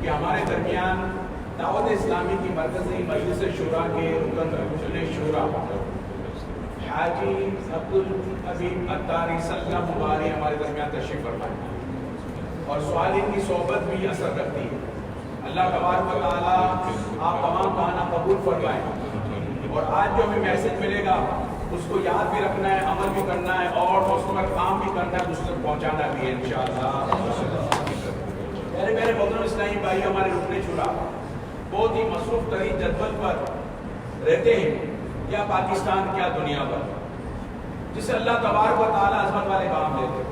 ہمارے درمیان دعوت اسلامی کی مرکزی مجلس شورا کے رکن شورا حاجی عبدالحبیب عطاری صلی مبارک ہمارے درمیان تشریف فرمائے اور سوالین کی صحبت بھی اثر رکھتی ہے. اللہ تبارک و تعالیٰ آپ تمام کہانا قبول فرمائیں اور آج جو ہمیں میسج ملے گا اس کو یاد بھی رکھنا ہے, عمل بھی کرنا ہے اور اس پر کام بھی کرنا ہے, اس تک پہنچانا بھی ہے انشاءاللہ. میرے محترم اسلامی بھائی, ہمارے رکن شورا بہت ہی مصروف ترین جدول پر رہتے ہیں, کیا پاکستان کیا دنیا پر, جسے اللہ تبارک و تعالیٰ عظمت والے کام دیتے ہیں.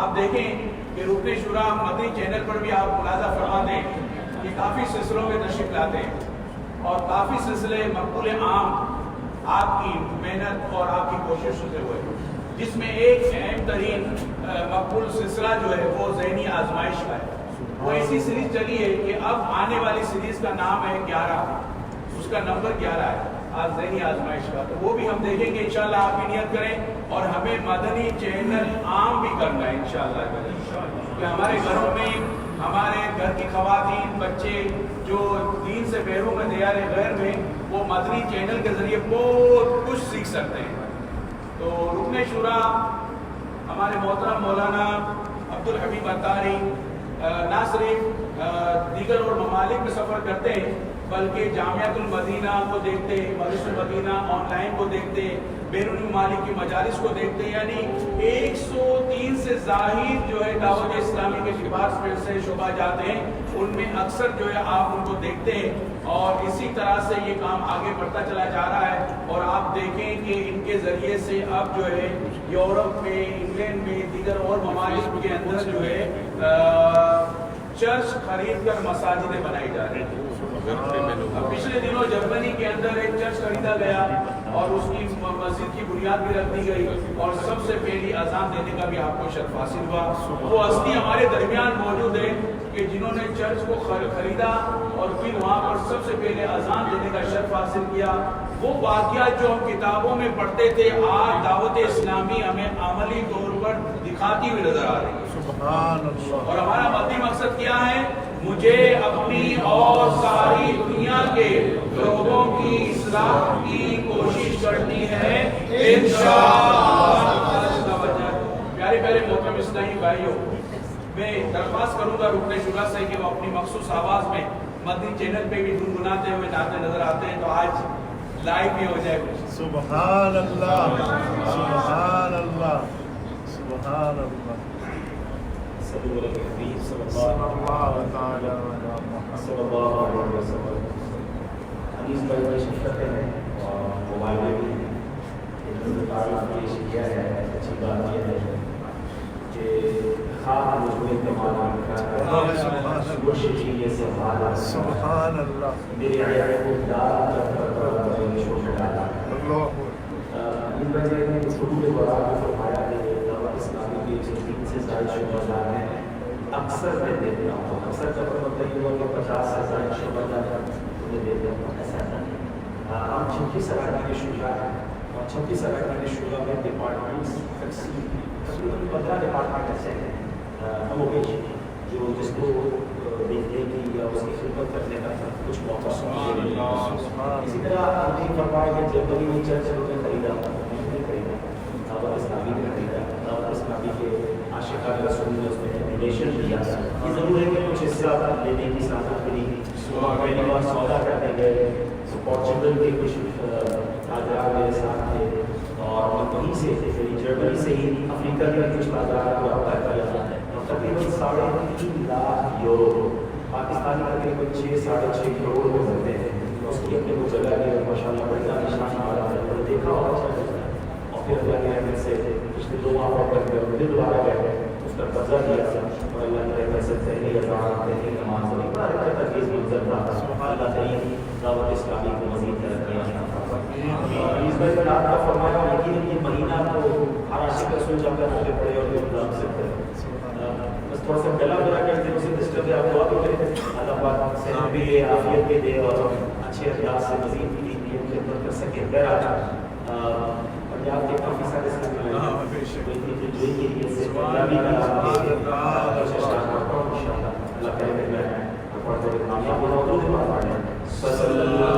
آپ دیکھیں کہ رکن شورا مدنی چینل پر بھی آپ ملاحظہ فرماتے ہیں کہ کافی سلسلوں میں تشریف لاتے ہیں اور کافی سلسلے مقبول عام آپ کی محنت اور آپ کی کوششوں سے ہوئے, جس میں ایک اہم ترین مقبول سلسلہ جو ہے وہ ذہنی آزمائش کا ہے. وہ ایسی سیریز چلی ہے کہ اب آنے والی سیریز کا نام ہے 11, اس کا نمبر 11 ہے آج ذہنی آزمائش کا. تو وہ بھی ہم دیکھیں گے انشاءاللہ. آپ بھی نیت کریں اور ہمیں مدنی چینل عام بھی کرنا ہے انشاءاللہ, کہ ہمارے گھروں میں ہمارے گھر کی خواتین بچے جو دین سے بیرون میں دیار غیر میں وہ مدنی چینل کے ذریعے بہت کچھ سیکھ سکتے ہیں. تو رکن شورا ہمارے محترم مولانا عبدالحبیب عطاری نہ صرف دیگر اور ممالک میں سفر کرتے ہیں بلکہ جامعۃ المدینہ کو دیکھتے ہیں, مدرسۃ المدینہ آن لائن کو دیکھتے ہیں, بیرونی ممالک کی مجالس کو دیکھتے ہیں. یعنی 103 سے زائد جو ہے دعوت اسلامی کے ڈپارٹمنٹ سے شعبہ جاتے ہیں, ان میں اکثر جو ہے آپ ان کو دیکھتے ہیں اور اسی طرح سے یہ کام آگے بڑھتا چلا جا رہا ہے. اور آپ دیکھیں کہ ان کے ذریعے سے اب جو ہے یورپ میں, انگلینڈ میں, دیگر اور ممالک کے اندر جو ہے چرچ خرید کر مساجدیں بنائی جا رہی ہیں. پچھلے دنوں جرمنی کے اندر ایک چرچ خریدا گیا اور اس کی مسجد کی بنیاد بھی رکھ دی گئی اور سب سے پہلی اذان دینے کا بھی آپ کو شرف حاصل ہوا. وہ ہستی ہمارے درمیان موجود ہے کہ جنہوں نے چرچ کو خریدا اور پھر وہاں پر سب سے پہلے اذان دینے کا شرف حاصل کیا. وہ واقعات جو ہم کتابوں میں پڑھتے تھے آج دعوت اسلامی ہمیں عملی طور پر دکھاتی ہوئی نظر آ رہی ہے. سبحان اللہ. اور ہمارا مدنی مقصد کیا ہے؟ مجھے اپنی اور ساری دنیا کے لوگوں کی اصلاح کی کوشش کرنی ہے انشاءاللہ. پیارے پیارے محترم اسلامی بھائیوں, میں درخواست کروں گا رکن شورا سے کہ وہ اپنی مخصوص آواز میں مدنی چینل پہ بھی گنگناتے ہوئے جاتے نظر آتے ہیں, تو آج لائیو بھی ہو جائے. سبحان اللہ, سبحان اللہ, سبحان اللہ. صلی اللہ تعالی علیہ وسلم. حدیث پر تشریف رکھتے ہیں اور موبائل میں بھی تعارف پیش کیا ہے. اچھی بات یہ ہے کہ خاص مجھے استعمال کرنا ہے سے حالا سبحان اللہ. میرے آیا کو دار چھوڑ ڈالا. ان وجہ میں اس حدود دوران فرمایا کہ دعوت اسلامی کے جو 3 سے زائد شعبہ ہیں اکثر میں دیتا ہوں. اکثر کا مطلب یہ ہوا کہ 50 سے زائد شعبہ انہیں دیتے ہوں. ایسا نہیں. ہم 36 اراکین شعبہ ہیں اور 36 اراکین شعبہ میں ڈپارٹمنٹس تقریباً 15 ڈپارٹمنٹ ایسے ہیں انوویشن جو جس کو دیکھنے کی یا اس کی خدمت کرنے کا کچھ موقع سنا. اسی طرح ہم نے فرمایا کہ جب بھی چرچ نے خریدا نہیں خریدا, دعوت اسلامی نے خریدا, دعوت اسلامی کے عاشقان رسول نے اس میں ڈونیشن دیا. یہ ضرور ہے کہ کچھ حصہ لینے کی سعادت ملی. پہلی بار سودا کرنے گئے تو پورچوگل کے کچھ تاجر میرے ساتھ تھے اور وہیں سے جرمنی سے ہی افریقہ کے کچھ تاجر کو رابطہ کیا اور تقریباً 3.5 لاکھ یورو پاکستانی تقریباً 6-6.5 کروڑ ہو سکتے ہیں. اس کی اپنے کو جگہ ہے ماشاء اللہ بڑا نشان ہمارا ہے دیکھا ہوگا. اور پھر اللہ کے رحمت سے پچھلے 2 ماہ کر کے پھر دوبارہ گئے اس کا قبضہ لیا اور اللہ کے رحمت سے پہلی اذان پہلی نماز ہوئی بڑا اچھا تجویز منظر تھا. اللہ کریم دعوت اسلامی کو مزید ترقی اس بار رات کا فرمایا لیکن یہ مہینہ کو ہر عاشق رسول جب تک ہوتے پڑے اور دام سے پڑے بس تھوڑا سا گلا میرا کر دے اسے ڈسٹرب ہے. آپ دعا بھی کریں اللہ پاک صحت بھی دے عافیت بھی دے اور اچھے انداز سے مزید بھی دین کی خدمت کر سکے. پنجاب کے کافی سارے ساتھی اللہ کرے میں پڑھتے ہوئے کامیاب ہو رہا ہوں. صلی اللہ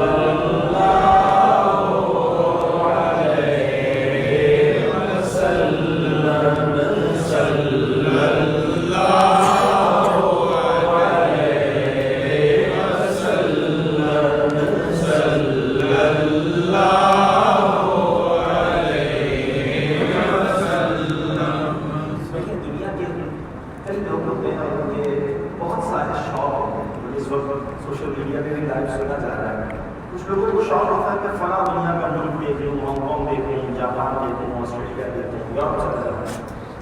سوشل میڈیا پہ بھی لائیو سنا جا رہا ہے. کچھ لوگوں کو شوق ہوتا ہے کہ فلاں دنیا کا ملک دیکھ لوں, ہانگ کانگ دیکھ لوں, جاپان دیکھ لوں, آسٹریلیا دیکھ لوں, یورپ چلا جاتا ہے.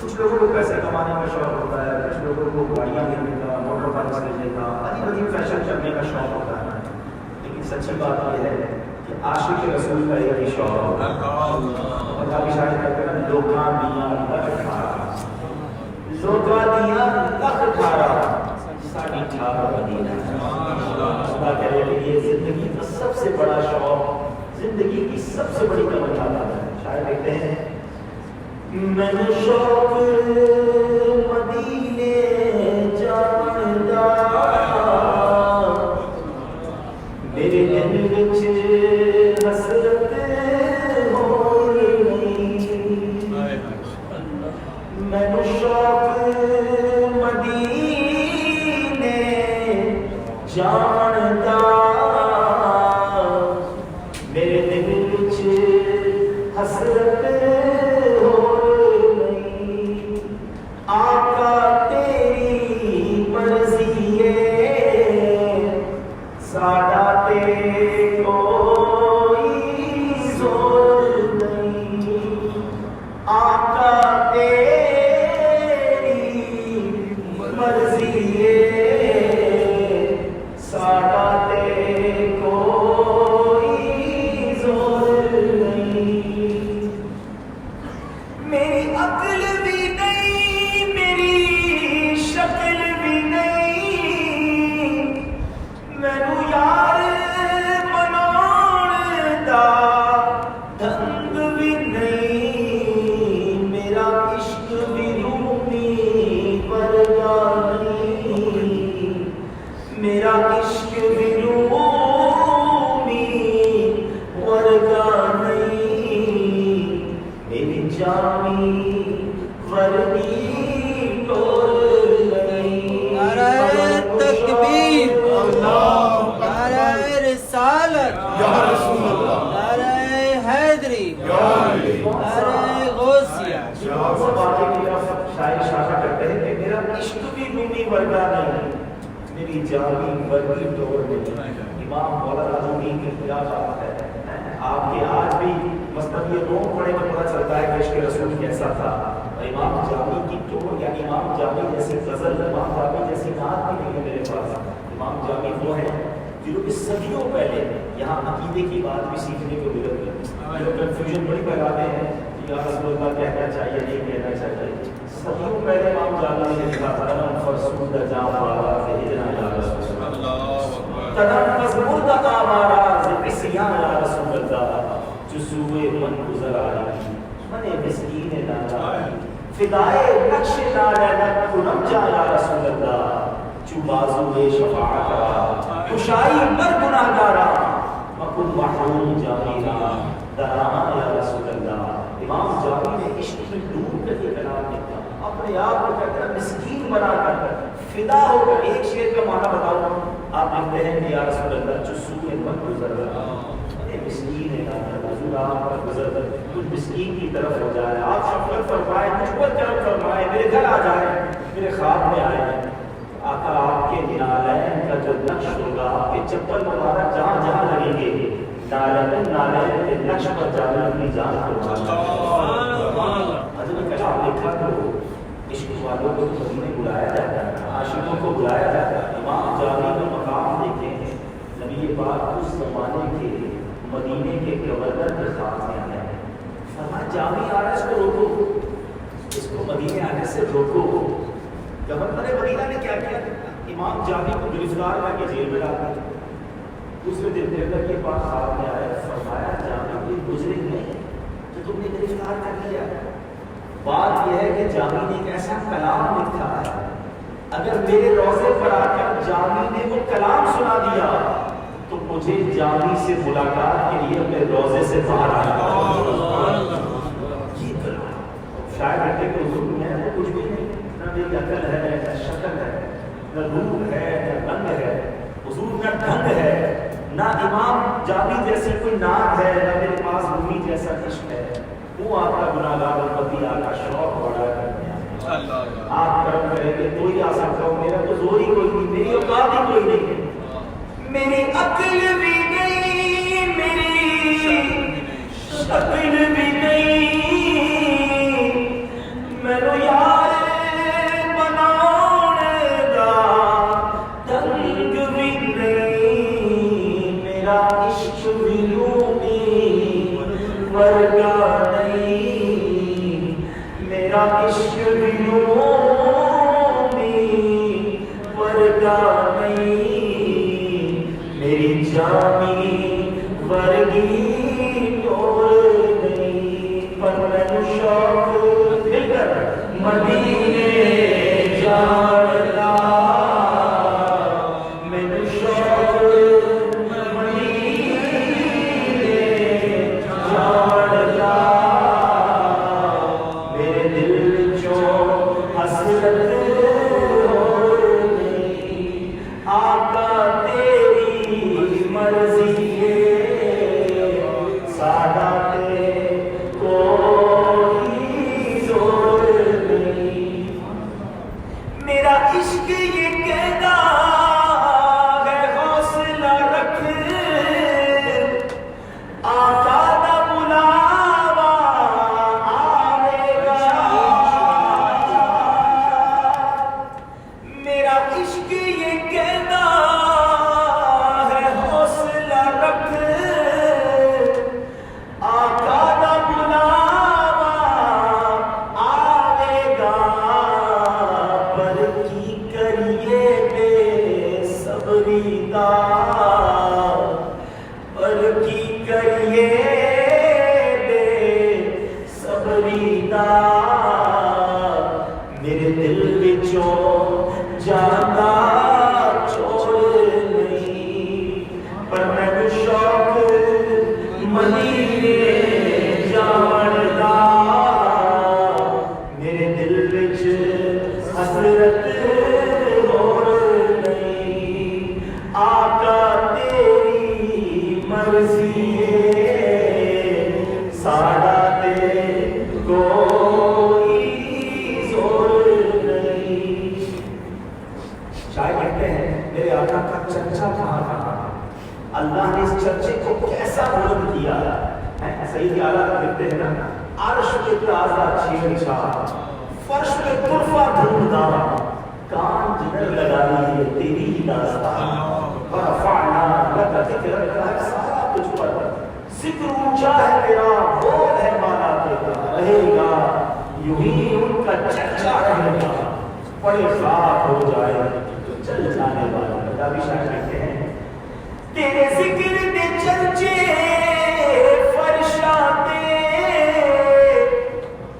کچھ لوگوں کو پیسے کمانے کا شوق ہوتا ہے, کچھ لوگوں کو گاڑیاں لینے کا, موٹر بائکس لینے کا, عجیب عجیب فیشن کرنے کا شوق ہوتا ہے. لیکن سچی بات یہ ہے کہ عاشق رسول کا ایک ہی شوق ہوتا ہے. اور کافی شاید کہتے ہیں لوکاں دیاں لکھ کھارا, لوکاں دیاں لکھ کھارا ساڑھی ٹھارا مدینہ. اللہ کرے کہ یہ زندگی کا سب سے بڑا شوق, زندگی کی سب سے بڑی تمنا ہے. شاید کہتے ہیں میں نے شوق مدینے جاندا میرے دل وچ حسرت ہو رہی, میں نے شوق مدینے جاندا میرے دل وچ حسرت ہو رہی. آقا تیری مرضی ہے ساڈا تے کوئی زور نہیں. آقا تیری مرضی ہے ساڈا تے کوئی زور نہیں. میری عقل بھی نہیں, میری شکل بھی نہیں, مینوں یار مناਉਣ دا ڈھنگ بھی نہیں. میرا عشق بھی رومی ورگا نہیں, میرا عشق بھی رومی ورگا نہیں. میری جامی وردی ٹول نہیں. نعرہ تکبیر, نعرہ رسالت, نعرہ حیدری, نعرہ غوثیہ. شاعر اشارہ کرتے ہیں کہ میرا عشق بھی رومی ورگا نہیں, میری جامی وردی ٹول نہیں. امام مولانا رومی کی کیا بات ہے. آپ کے آج بھی مصنوی روم پڑھے تو پتہ چلتا ہے کہ عشق رسول کیسا تھا. امام جامی کی ٹور یعنی امام جامی جیسے غزل, امام جامی جیسی نعت بھی نہیں ہے میرے پاس. امام جامی وہ ہیں جنہوں نے صدیوں پہلے یہاں عقیدے کی بات بھی سیکھنے کو ملتی ہے. جو کنفیوژن بڑی پھیلاتے ہیں کہ یا رسول اللہ کہنا چاہیے نہیں کہنا چاہیے. صدیوں پہلے امام جامی نے لکھا تھا فرسود جام والا سیدنا یا رسول اللہ تنفس مردہ آوارا عصیان یا رسول اللہ جسوئے من گزر آئی من مسکین نالا فدائے نقش نالت کنم جا یا رسول اللہ چو بازوئے شفاعتا کشائی مر گناہ دارا مکن محروم جامینا درانا یا رسول اللہ. امام جامی نے عشق میں ڈوب کر یہ کلام لکھا, اپنے آپ کو کہتا ہے مسکین بنا کر فدا ہو کر. ایک شعر کا معنی بتاؤ. آپ کہتے ہیں کہ یا رسول اللہ جو سوئے من گزر رہا مسکین ہے حضور آپ پر گزر کچھ مسکین کی طرف ہو جائے, آپ شفقت فرمائے, مجھ پر کرم فرمائے, میرے گھر آ جائے, میرے خواب میں آئے. آقا آپ کے نالین کا جو نقش ہوگا, آپ کے چپل مبارک جہاں جہاں لگیں گے, نالین کے نقش پر جانا اپنی جان حضرت کلام لکھا کرو. عشق والوں کو مدینے بلایا جاتا ہے, عاشقوں کو بلایا جاتا ہے. امام جامی کا مقام دیکھیں, نبی پاک اس زمانے کے مدینے کے گورنر کے ساتھ میں آیا ہے. فرمایا جامی آ رہا ہے, اس کو روکو, اس کو مدینے آنے سے روکو. گورنر مدینہ نے کیا کیا؟ امام جامی کو گرفتار کر کے جیل میں ڈالا. دوسرے دن پیغمبر کے پاس ساتھ میں آیا, فرمایا جامی کوئی مجرم نہیں تو تم نے گرفتار کر لیا. بات یہ ہے کہ جامی نے ایک ایسا کلام لکھا ہے, اگر میرے روزے پر آ کر جامی نے وہ کلام سنا دیا تو مجھے جامی سے ملاقات کے لیے اپنے روزے سے باہر آنا. یہ کلام شاید کہتے کہ حضور میں وہ کچھ بھی نہیں, نہ میری عقل ہے, نہ شکل ہے, نہ روح ہے, نہ رنگ ہے, حضور نہ ڈھنگ ہے, نہ امام جامی جیسی کوئی نام ہے, نہ میرے پاس رومی جیسا عشق ہے. وہ آپ کا گناہگار امتی آپ کا شوق بڑا کرنے آئے. آپ کرم کریں کہ تو ہی آ سکتا ہوں, میرا تو زور ہی کوئی نہیں, میری اوقات ہی کوئی نہیں ہے, میری عقل بھی نہیں, میری شکل بھی نہیں, مینو یار بنانے دا ڈھنگ بھی نہیں, میرا عشق بھی رومی ورگا نہیں, میرا عشق بھی رومی ورگا نہیں, میری جامی ورگی ٹور نہیں. پر میں شوق مل کر مدینے جانا, میں شوق مدینے جانا, میرے دل جو حسرت آقا تیری مرضی ہے, ساداتے کوئی زور نہیں. میرا عشق یہ کہتا ہے حوصلہ رکھ, آقا دا بلاوا آئے گا. میرا عشق یہ کہتا ہے حوصلہ رکھ, آقا دا بلاوا آئے گا. پر کی کریے بے صبری دا, پر کی کریے بے صبری دا, میرے دل وچوں جانا چھوڑ نہیں. پر میں شوق مدینے جان دا, میرے دل وچ حسرت اور نہیں. آقا تیری مرضی ہے, ساڑا تے کوئی زور نہیں. شاید کہتے ہیں میرے آقا کا چرچا کہاں کہاں, اللہ نے اس چرچے کو کیسا بلند کیا. سعید اعلیٰ لکھتے ہیں نا, عرش پہ تازہ چھیڑ چھاڑ, فرش پہ طرفہ دھومدھام, کان جگر لگا لیے تیری ہی داستان. ورفعنا لک ذکرک ہے سارا تجھ پر, ذکر اونچا ہے تیرا, بول ہے مانا تیرا, رہے گا یوں ہی ان کا چرچا رہے گا. پڑے خاک ہو جائے چل جانے والا. کتابی شاعر کہتے ہیں تیرے ذکر دے چرچے فرشاتے,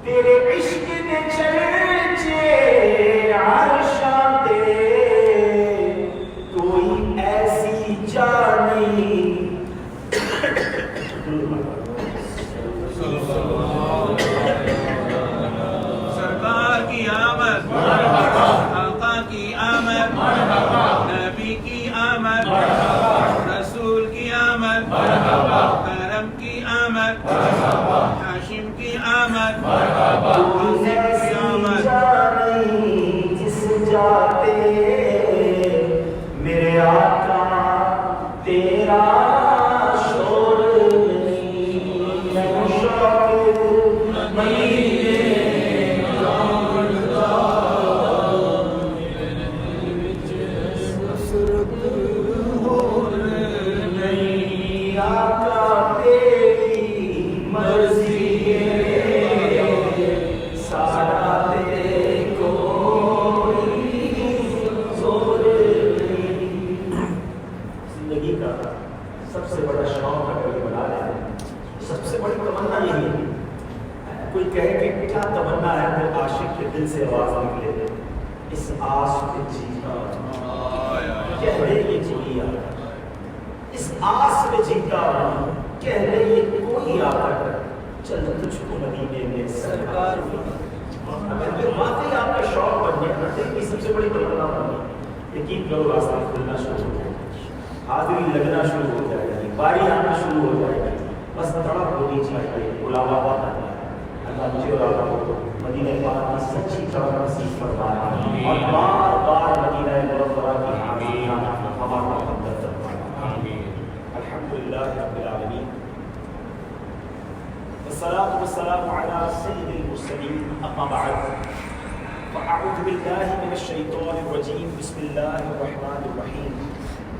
تیرے عشق دے چرچے عرشاتے, کوئی ایسی جانی سرکار کی آمد, آقا کی آمد, نہیں آقا تیری مرضی ہے سارا تیرے کوئی زور نہیں. زندگی کا سب سے بڑا شوق اگر یہ بنا لیں, سب سے بڑی تمنا یہی ہے. کوئی کہے کہ کیا تمنا ہے تو عاشق کے دل سے آواز نکلے اس آس پہ جیتا کہہ لے یہ کوئی آتا, اس آس پہ جیتا کہہ لے یہ کوئی آتا, چل تجھ کو مدینے میں سرکار اگر واقعی آپ کا شوق بن گیا دل کی سب سے بڑی تمنا بن گئی, یقین کرو راستہ کھلنا شروع ہو جائے, حاضری لگنا شروع ہو جائے گی, باری آنا شروع ہو جائے گی, بس تڑپ ہونی چاہیے, بلاوا پاتا ہے. اللہ مجھے اور آپ کو مدینہ پاک کی سچی طرح نصیب فرمائے اور بار بار مدینہ منورہ کی حاضری آنا ہمارا مقدر فرمائے. الحمدللہ رب العالمین والصلاة والسلام على سید المرسلین. اما بعد فاعوذ باللہ من الشیطان الرجیم. بسم اللہ الرحمن الرحیم.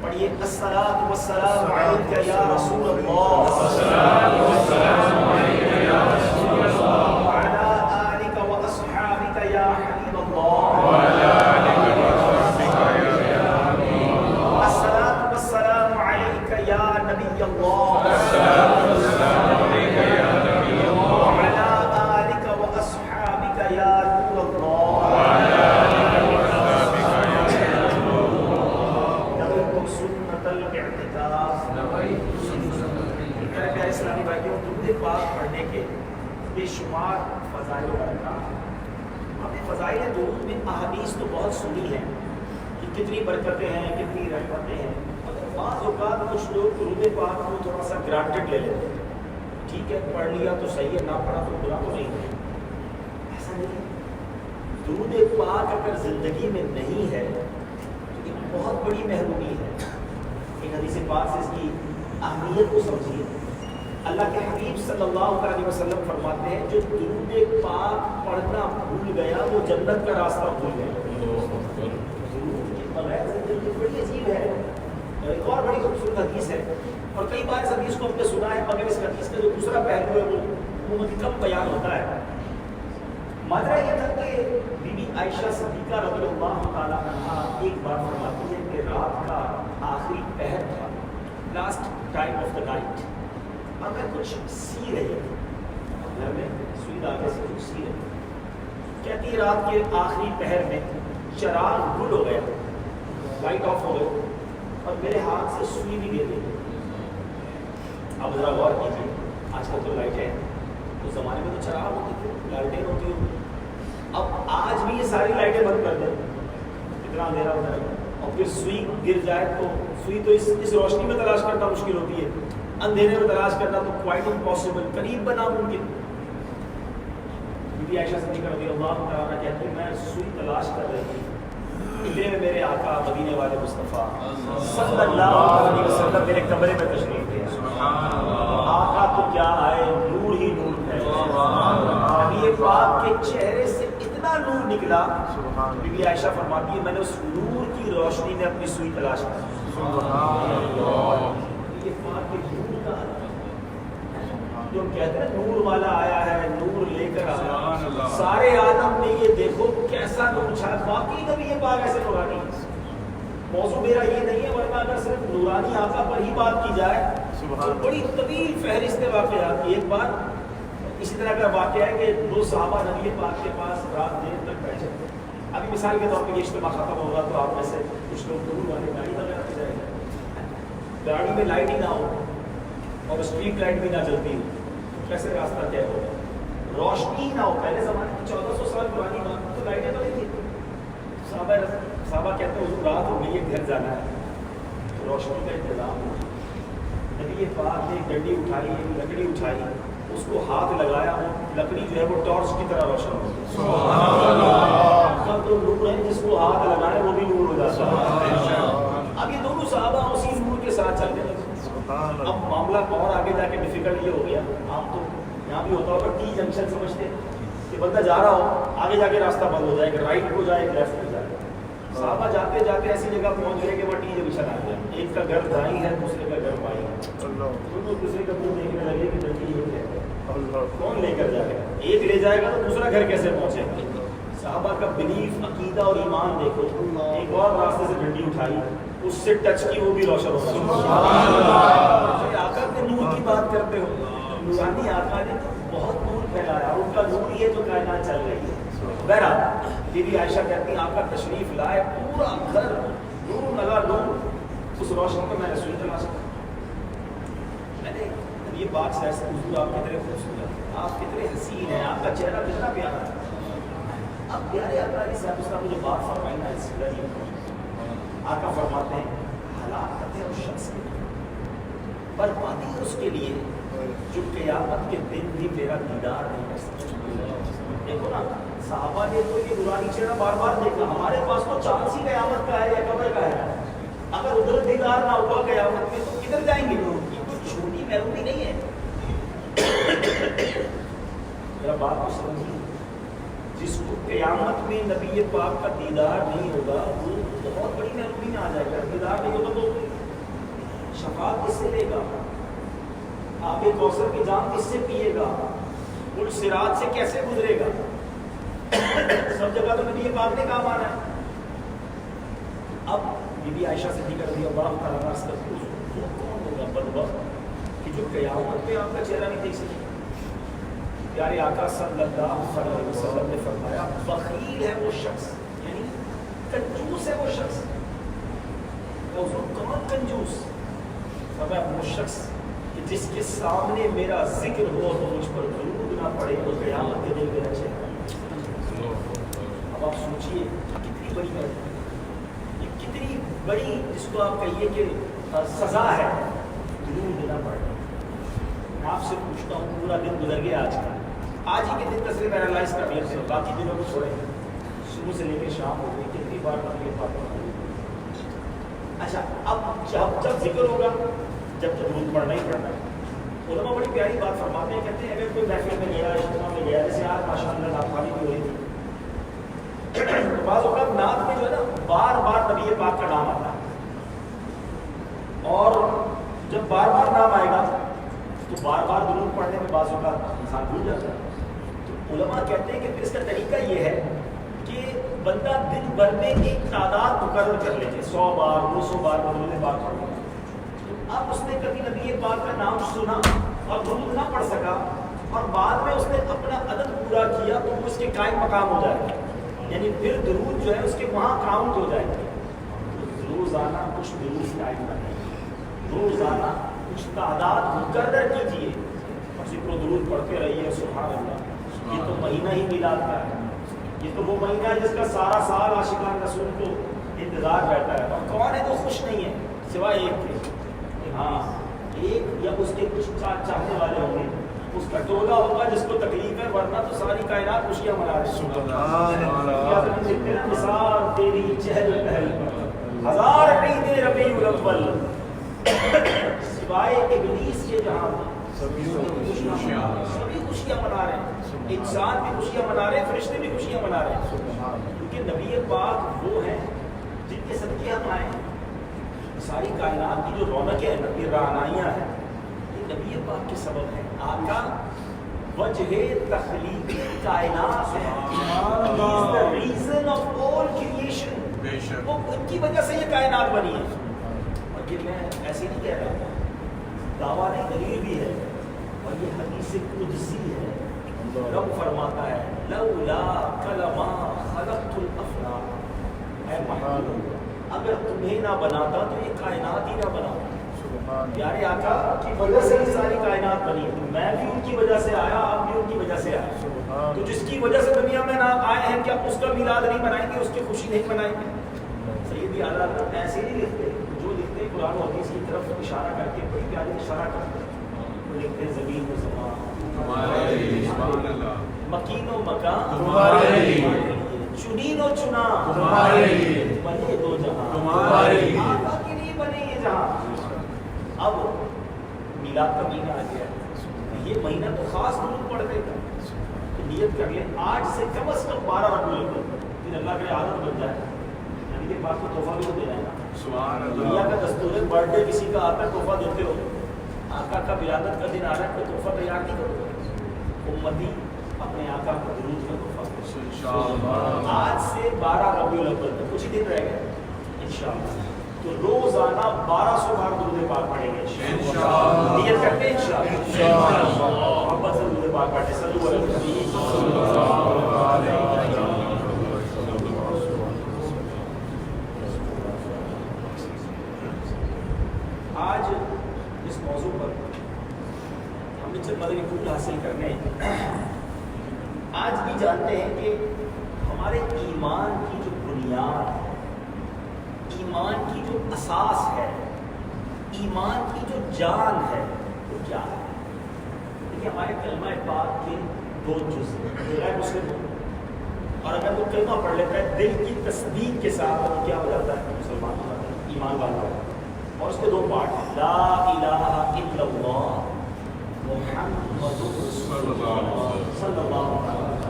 پڑھیے الصلاة والسلام علیک یا رسول اللہ, الصلاة والسلام علیک یا رسول اللہ, وعلى آلک واصحابک یا حبیب اللہ, وعلى آلک واصحابک یا حبیب اللہ. الصلاة والسلام علیک یا نبی اللہ, الصلاة والسلام علیک یا نبی اللہ, وعلى آلک واصحابک یا نور اللہ, وعلى آلک واصحابک یا نور اللہ. سنت الاعتکاف. میرے پیارے اسلامی بھائیوں, درود پاک پڑھنے کے بے شمار فضائل و برکات. ہم نے فضائل درود میں احادیث تو بہت سنی ہیں کہ کتنی برکتیں ہیں, کتنی رحمتیں ہیں, مگر بعض اوقات کچھ لوگ درود پاک کو تھوڑا سا گرانٹڈ لے لیتے ہیں. ٹھیک ہے, پڑھ لیا تو صحیح ہے, نہ پڑھا تو برا تو نہیں ہے. ایسا نہیں ہے. درود پاک اگر زندگی میں نہیں ہے تو ایک بہت بڑی محرومی ہے. ایک حدیث پاک سے اس کی اہمیت کو سمجھیے. اللہ کے حبیب صلی اللہ علیہ وسلم فرماتے ہیں جو درود پاک پڑھنا بھول گیا وہ جنت کا راستہ بھول گیا. بغیر زندگی بڑی عجیب ہے. ایک اور بڑی خوبصورت حدیث ہے اور کئی بار اس حدیث کو ہم نے سنا ہے, مگر اس حدیث کا جو دوسرا پہلو ہے وہ مجھے کم بیان ہوتا ہے. ماجرا یہ تھا کہ بی بی عائشہ صدیقہ رضی اللہ تعالیٰ عنہا ایک بار فرماتی ہے کہ رات کا آخری پہر تھا, last time of the night, اور میں کچھ سی رہی تھی گھر میں, سوئی دھاگے سے کچھ سی رہی. کہتی رات کے آخری پہر میں چراغ گل ہو گیا, لائٹ آف ہو گئی اور میرے ہاتھ سے سوئی بھی گر گئی. اب ذرا غور کیجیے, آج کل تو لائٹیں ہیں, اس زمانے میں تو چراغ ہوتی تھی, لائٹیں ہوتی ہوتی. اب آج بھی یہ ساری لائٹیں بند کر دیں, اتنا اندھیرا ہوتا ہے, اور پھر سوئی گر جائے تو سوئی تو اس روشنی میں تلاش کرنا مشکل ہوتی ہے, اندھیرے میں تلاش کرنا تو کوائٹ امپاسبل, قریب بنا ممکن. بی بی عائشہ صدیقہ رضی اللہ تعالیٰ کہتی ہے میں سوئی تلاش کر رہی تھی, اتنے میں میرے آقا مدینے والے مصطفیٰ صلی اللہ علیہ وسلم میرے کمرے میں تشریف لے. آقا تو کیا آئے, نور ہی نور ہے. نبی پاک کے چہرے سے اتنا نور نکلا, بی بی عائشہ فرماتی ہے میں نے اس نور کی روشنی میں اپنی سوئی تلاش کی. یہ پاک کے نور کا جو کہتے ہیں نور والا آیا ہے, نور لے کر آیا, سارے عالم میں یہ دیکھو کیسا نور چھا. باقی کبھی یہ بات ایسے نورانی. موضوع میرا یہ نہیں ہے, ورنہ اگر صرف نورانی آقا پر ہی بات کی جائے تو بڑی طویل فہرست واقعات کی. ایک بار اسی طرح کا واقعہ ہے کہ دو صحابہ نبی پاک کے پاس رات دیر تک بیٹھے. ابھی مثال کے طور پہ یہ اجتماع ختم ہوگا تو آپ میں سے کچھ لوگ نور والے گاڑی وغیرہ پہ جائیں گے, گاڑی میں لائٹ ہی نہ ہو اور اسٹریٹ لائٹ بھی نہ چلتی ہو, کیسے راستہ طے ہوگا؟ روشنی ہی نہ ہو. پہلے زمانے میں 1400 سال پرانی بات تو لائٹیں تو نہیں تھی. صحابہ کہتے ہیں حضور رات ہو گئی ہے, گھر جانا ہے, تو روشنی کا انتظام ہو. نبی پاک نے ڈنڈی اٹھائی, لکڑی اٹھائی, اس کو ہاتھ لگایا, لکڑی جو ہے وہ ٹارچ کی طرح روشن ہو گئی. تو نور ہے جس کو ہاتھ لگائے وہ بھی نور ہو جاتا ہے. اب یہ دونوں صحابہ اسی نور کے ساتھ چلتے ہیں. اب معاملہ اور آگے جا کے ڈیفیکلٹ یہ ہو گیا. آپ تو یہاں بھی ہوتا ہوگا ٹی جنکشن سمجھتے ہیں کہ بندہ جا رہا ہو, آگے جا کے راستہ بند ہو جائے, کہ رائٹ کو جائے لیفٹ کو جائے. صحابہ جاتے جاتے ایسی جگہ پہنچ گئے کہ وہ ٹی بچھا آ گیا. ایک کا گھر دائیں ہے, دوسرے کا گھر بائیں ہے. دونوں دوسرے کا منہ دیکھنے لگے کہ ڈنڈی یہ ہے, کون لے کر جائے گا؟ ایک لے جائے گا تو دوسرا گھر کیسے پہنچے گا؟ صحابہ کا بلیف, عقیدہ اور ایمان دیکھو. ایک اور راستے سے ڈنڈی اٹھائی, اس سے ٹچ کی, وہ بھی روشن ہوگا. آقا کے نور کی بات کرتے ہو, نورانی آقا نے تو بہت نور پھیلایا, ان کا نور ہی ہے جو کائنات چل رہی ہے. بہرحال بی بی عائشہ کہتی ہیں آقا تشریف لائے, پورا گھر نور لگا نور, اس روشن کو میں رسول چلا سکتا. میں نے یہ بات سے ایسا حضور آپ کتنے خوبصورت, آپ کتنے حسین ہیں, آپ کا چہرہ کتنا پیارا ہے. اب پیارے آقا علیہ السلام مجھے بات فرمائی نا اس گھر, آقا فرماتے ہیں حالات کرتے ہیں اس شخص کے بربادی ہے اس کے لیے جو قیامت کے دن بھی میرا دیدار نہیں کر سکتا. دیکھو نا, صحابہ نے تو یہ نورانی چہرہ بار بار دیکھا, ہمارے پاس تو چانس ہی قیامت کا ہے یا قبر کا ہے. اگر ادھر دیدار نہ ہوا قیامت میں تو کدھر جائیں گے لوگ؟ یہ کوئی چھوٹی محرومی نہیں ہے. میرا بات کو سمجھیے, جس کو قیامت میں نبی پاک کا دیدار نہیں ہوگا وہ بہت بڑی محرومی میں آ جائے گا. دیدار نہیں ہوگا تو شفاعت کس سے لے گا؟ آب کوثر کی جام کس سے پیے گا؟ پل صراط سے کیسے گزرے گا؟ سب جگہ تو نبی پاک نے کام آنا ہے. اب بی بی عائشہ صدیقہ رضی اللہ تعالیٰ عنہ سے وہ کون ہوگا بدبخت کہ جو قیامت میں آپ کا چہرہ نہیں دیکھ سکے؟ پیارے آقا صلی اللہ علیہ وسلم نے فرمایا بخیل ہے وہ شخص, یعنی کنجوس ہے وہ شخص. کون کنجوس؟ فرمایا وہ شخص کہ جس کے سامنے میرا ذکر ہو تو مجھ پر درود نہ پڑے تو قیامت کے دن میرا چہرہ. اب آپ سوچئے کتنی بڑی ہے, یہ کتنی بڑی, جس کو آپ کہیے کہ سزا ہے, درود نہ پڑے. میں آپ سے پوچھتا ہوں, پورا دن گزر گیا آج ہی کے دن کا صرف اینالائز کر لیتے ہیں, باقی دنوں کو چھوڑیں. صبح سے لے کے شام ہو گئی, کتنی بار نبی پاک پڑھا. اچھا اب جب ذکر ہوگا, جب درود پڑھنا ہی پڑھنا ہے. علماء بڑی پیاری بات فرماتے ہیں, کہتے ہیں اگر کوئی محفل میں گیا, اجتماع میں گیا, جیسے آج ماشاء اللہ نعت خوانی بھی ہو رہی تھی, بعض اوقات نعت میں جو ہے نا بار بار نبی پاک کا نام آتا ہے, اور جب بار بار نام آئے گا تو بار بار درود پڑھنے میں بعض اوقات انسان بھول جاتا ہے. تو علماء کہتے ہیں کہ پھر اس کا طریقہ یہ ہے کہ بندہ دن بھر میں ایک تعداد مقرر کر لیتے, 100 بار 200 بار درود پاک پڑھ لے. اب اس نے کبھی نبی پاک کا نام سنا اور درود نہ پڑھ سکا, اور بعد میں اس نے اپنا عدد پورا کیا تو وہ اس کے قائم مقام ہو جائے گا, یعنی پھر درود جو ہے اس کے وہاں کاؤنٹ ہو جائے گا. روزانہ کچھ درود قائم کریں, روزانہ کچھ تعداد مقرر کیجیے اور ذکر و درود پڑھتے رہیے. سبحان اللہ, یہ تو مہینہ ہی میلاد کا ہے, یہ تو وہ مہینہ ہے جس کا سارا سال عاشقان رسول کو انتظار رہتا ہے. اور کون ہے جو خوش نہیں ہے سوائے ایک کے, ہاں ایک یا اس کے کچھ چاہنے والے ہوں گے, اس کا ٹولہ ہوگا جس کو تکلیف ہے, ورنہ تو ساری کائنات خوشیاں منا رہی ہے. مثال تیری چہل پہل ہزار عید ربیع الاول, سوائے ابلیس کے جہاں سبھی خوشیاں منا رہے ہیں. انسان بھی خوشیاں منا رہے ہیں, فرشتے بھی خوشیاں منا رہے ہیں, کیونکہ نبی پاک وہ ہیں جن کے صدقے ہم آئے ہیں. ساری کائنات کی جو رونقیں ہیں, یہ رعنائیاں ہیں, یہ نبی پاک کے سبب ہیں. آقا وجہ تخلیق کائنات ہے, ریزن آف آل کریشن, وہ ان کی وجہ سے یہ کائنات بنی ہے. اور یہ میں ایسے نہیں کہہ رہا ہوں, دعویٰ نہیں, دلیل بھی ہے, اور یہ حدیث قدسی ہے. رب فرماتا ہے لولا کلمہ خلقت الافلاک, اے محمد اگر تمہیں نہ بناتا تو یہ کائنات ہی نہ بناتا. پیارے آقا کی وجہ سے یہ ساری کائنات بنی ہے. میں بھی ان کی وجہ سے آیا, آپ بھی ان کی وجہ سے آئے. تو جس کی وجہ سے دنیا میں نہ آئے ہیں, کیا اس کا میلاد نہیں منائیں گے, اس کی خوشی نہیں منائیں گے؟ سیدی اعلیٰ ایسے نہیں لکھتے, جو لکھتے ہیں قرآن و حدیث کی طرف اشارہ کر کے بڑی پیاری اشارہ کرتے ہیں. وہ لکھتے ہیں زمین و زمان مکین و مکان, چنین و چنا, بنے دو جہاں, آقا کے لیے بنے یہ جہاں. اب میلاد کا مہینہ آ گیا, یہ مہینہ تو خاص درود پڑھنے کا. نیت کر لیں آج سے کم از کم 12 ربیع الاول, پھر اللہ کے عادت بن جائے, یعنی نبی کے پاس تو تحفہ بھی تو دینا ہے نا. سبحان دنیا اللہ. کا دستور ہے برتھ ڈے کسی کا آتا ہے تحفہ دیتے ہو. آقا کا ولادت کا دن آ رہا ہے تو تحفہ تیار نہیں کرو. امتی اپنے آقا کو درود کا تحفہ دو. انشاءاللہ. آج سے 12 ربیع الاول تک کچھ ہی دن رہ گئے انشاءاللہ. تو روزانہ 1200 بار درود پاک پڑھیں گے انشاءاللہ. نیت کرتے ہیں انشاءاللہ. محبت سے درود پاک پڑھتے ہیں. صلو علی آج اس موضوع پر ہم نے جب مدنی پھول حاصل کرنے آج بھی جانتے ہیں کہ ہمارے ایمان کی جو بنیاد، ایمان کی جو اساس ہے، ایمان کی جو جان ہے وہ کیا ہے؟ دیکھیے ہمارے کلمہ پاک کے 2 جز ہیں. غیر مسلم ہو اور اگر وہ کلمہ پڑھ لیتا ہے دل کی تصدیق کے ساتھ تو کیا ہو جاتا ہے؟ مسلمان ہو جاتا ہے، ایمان والا ہوتا ہے. اور اس کے 2 پارٹ ہیں. لا الہ الا اللہ محمد رسول اللہ صلی اللہ علیہ وسلم.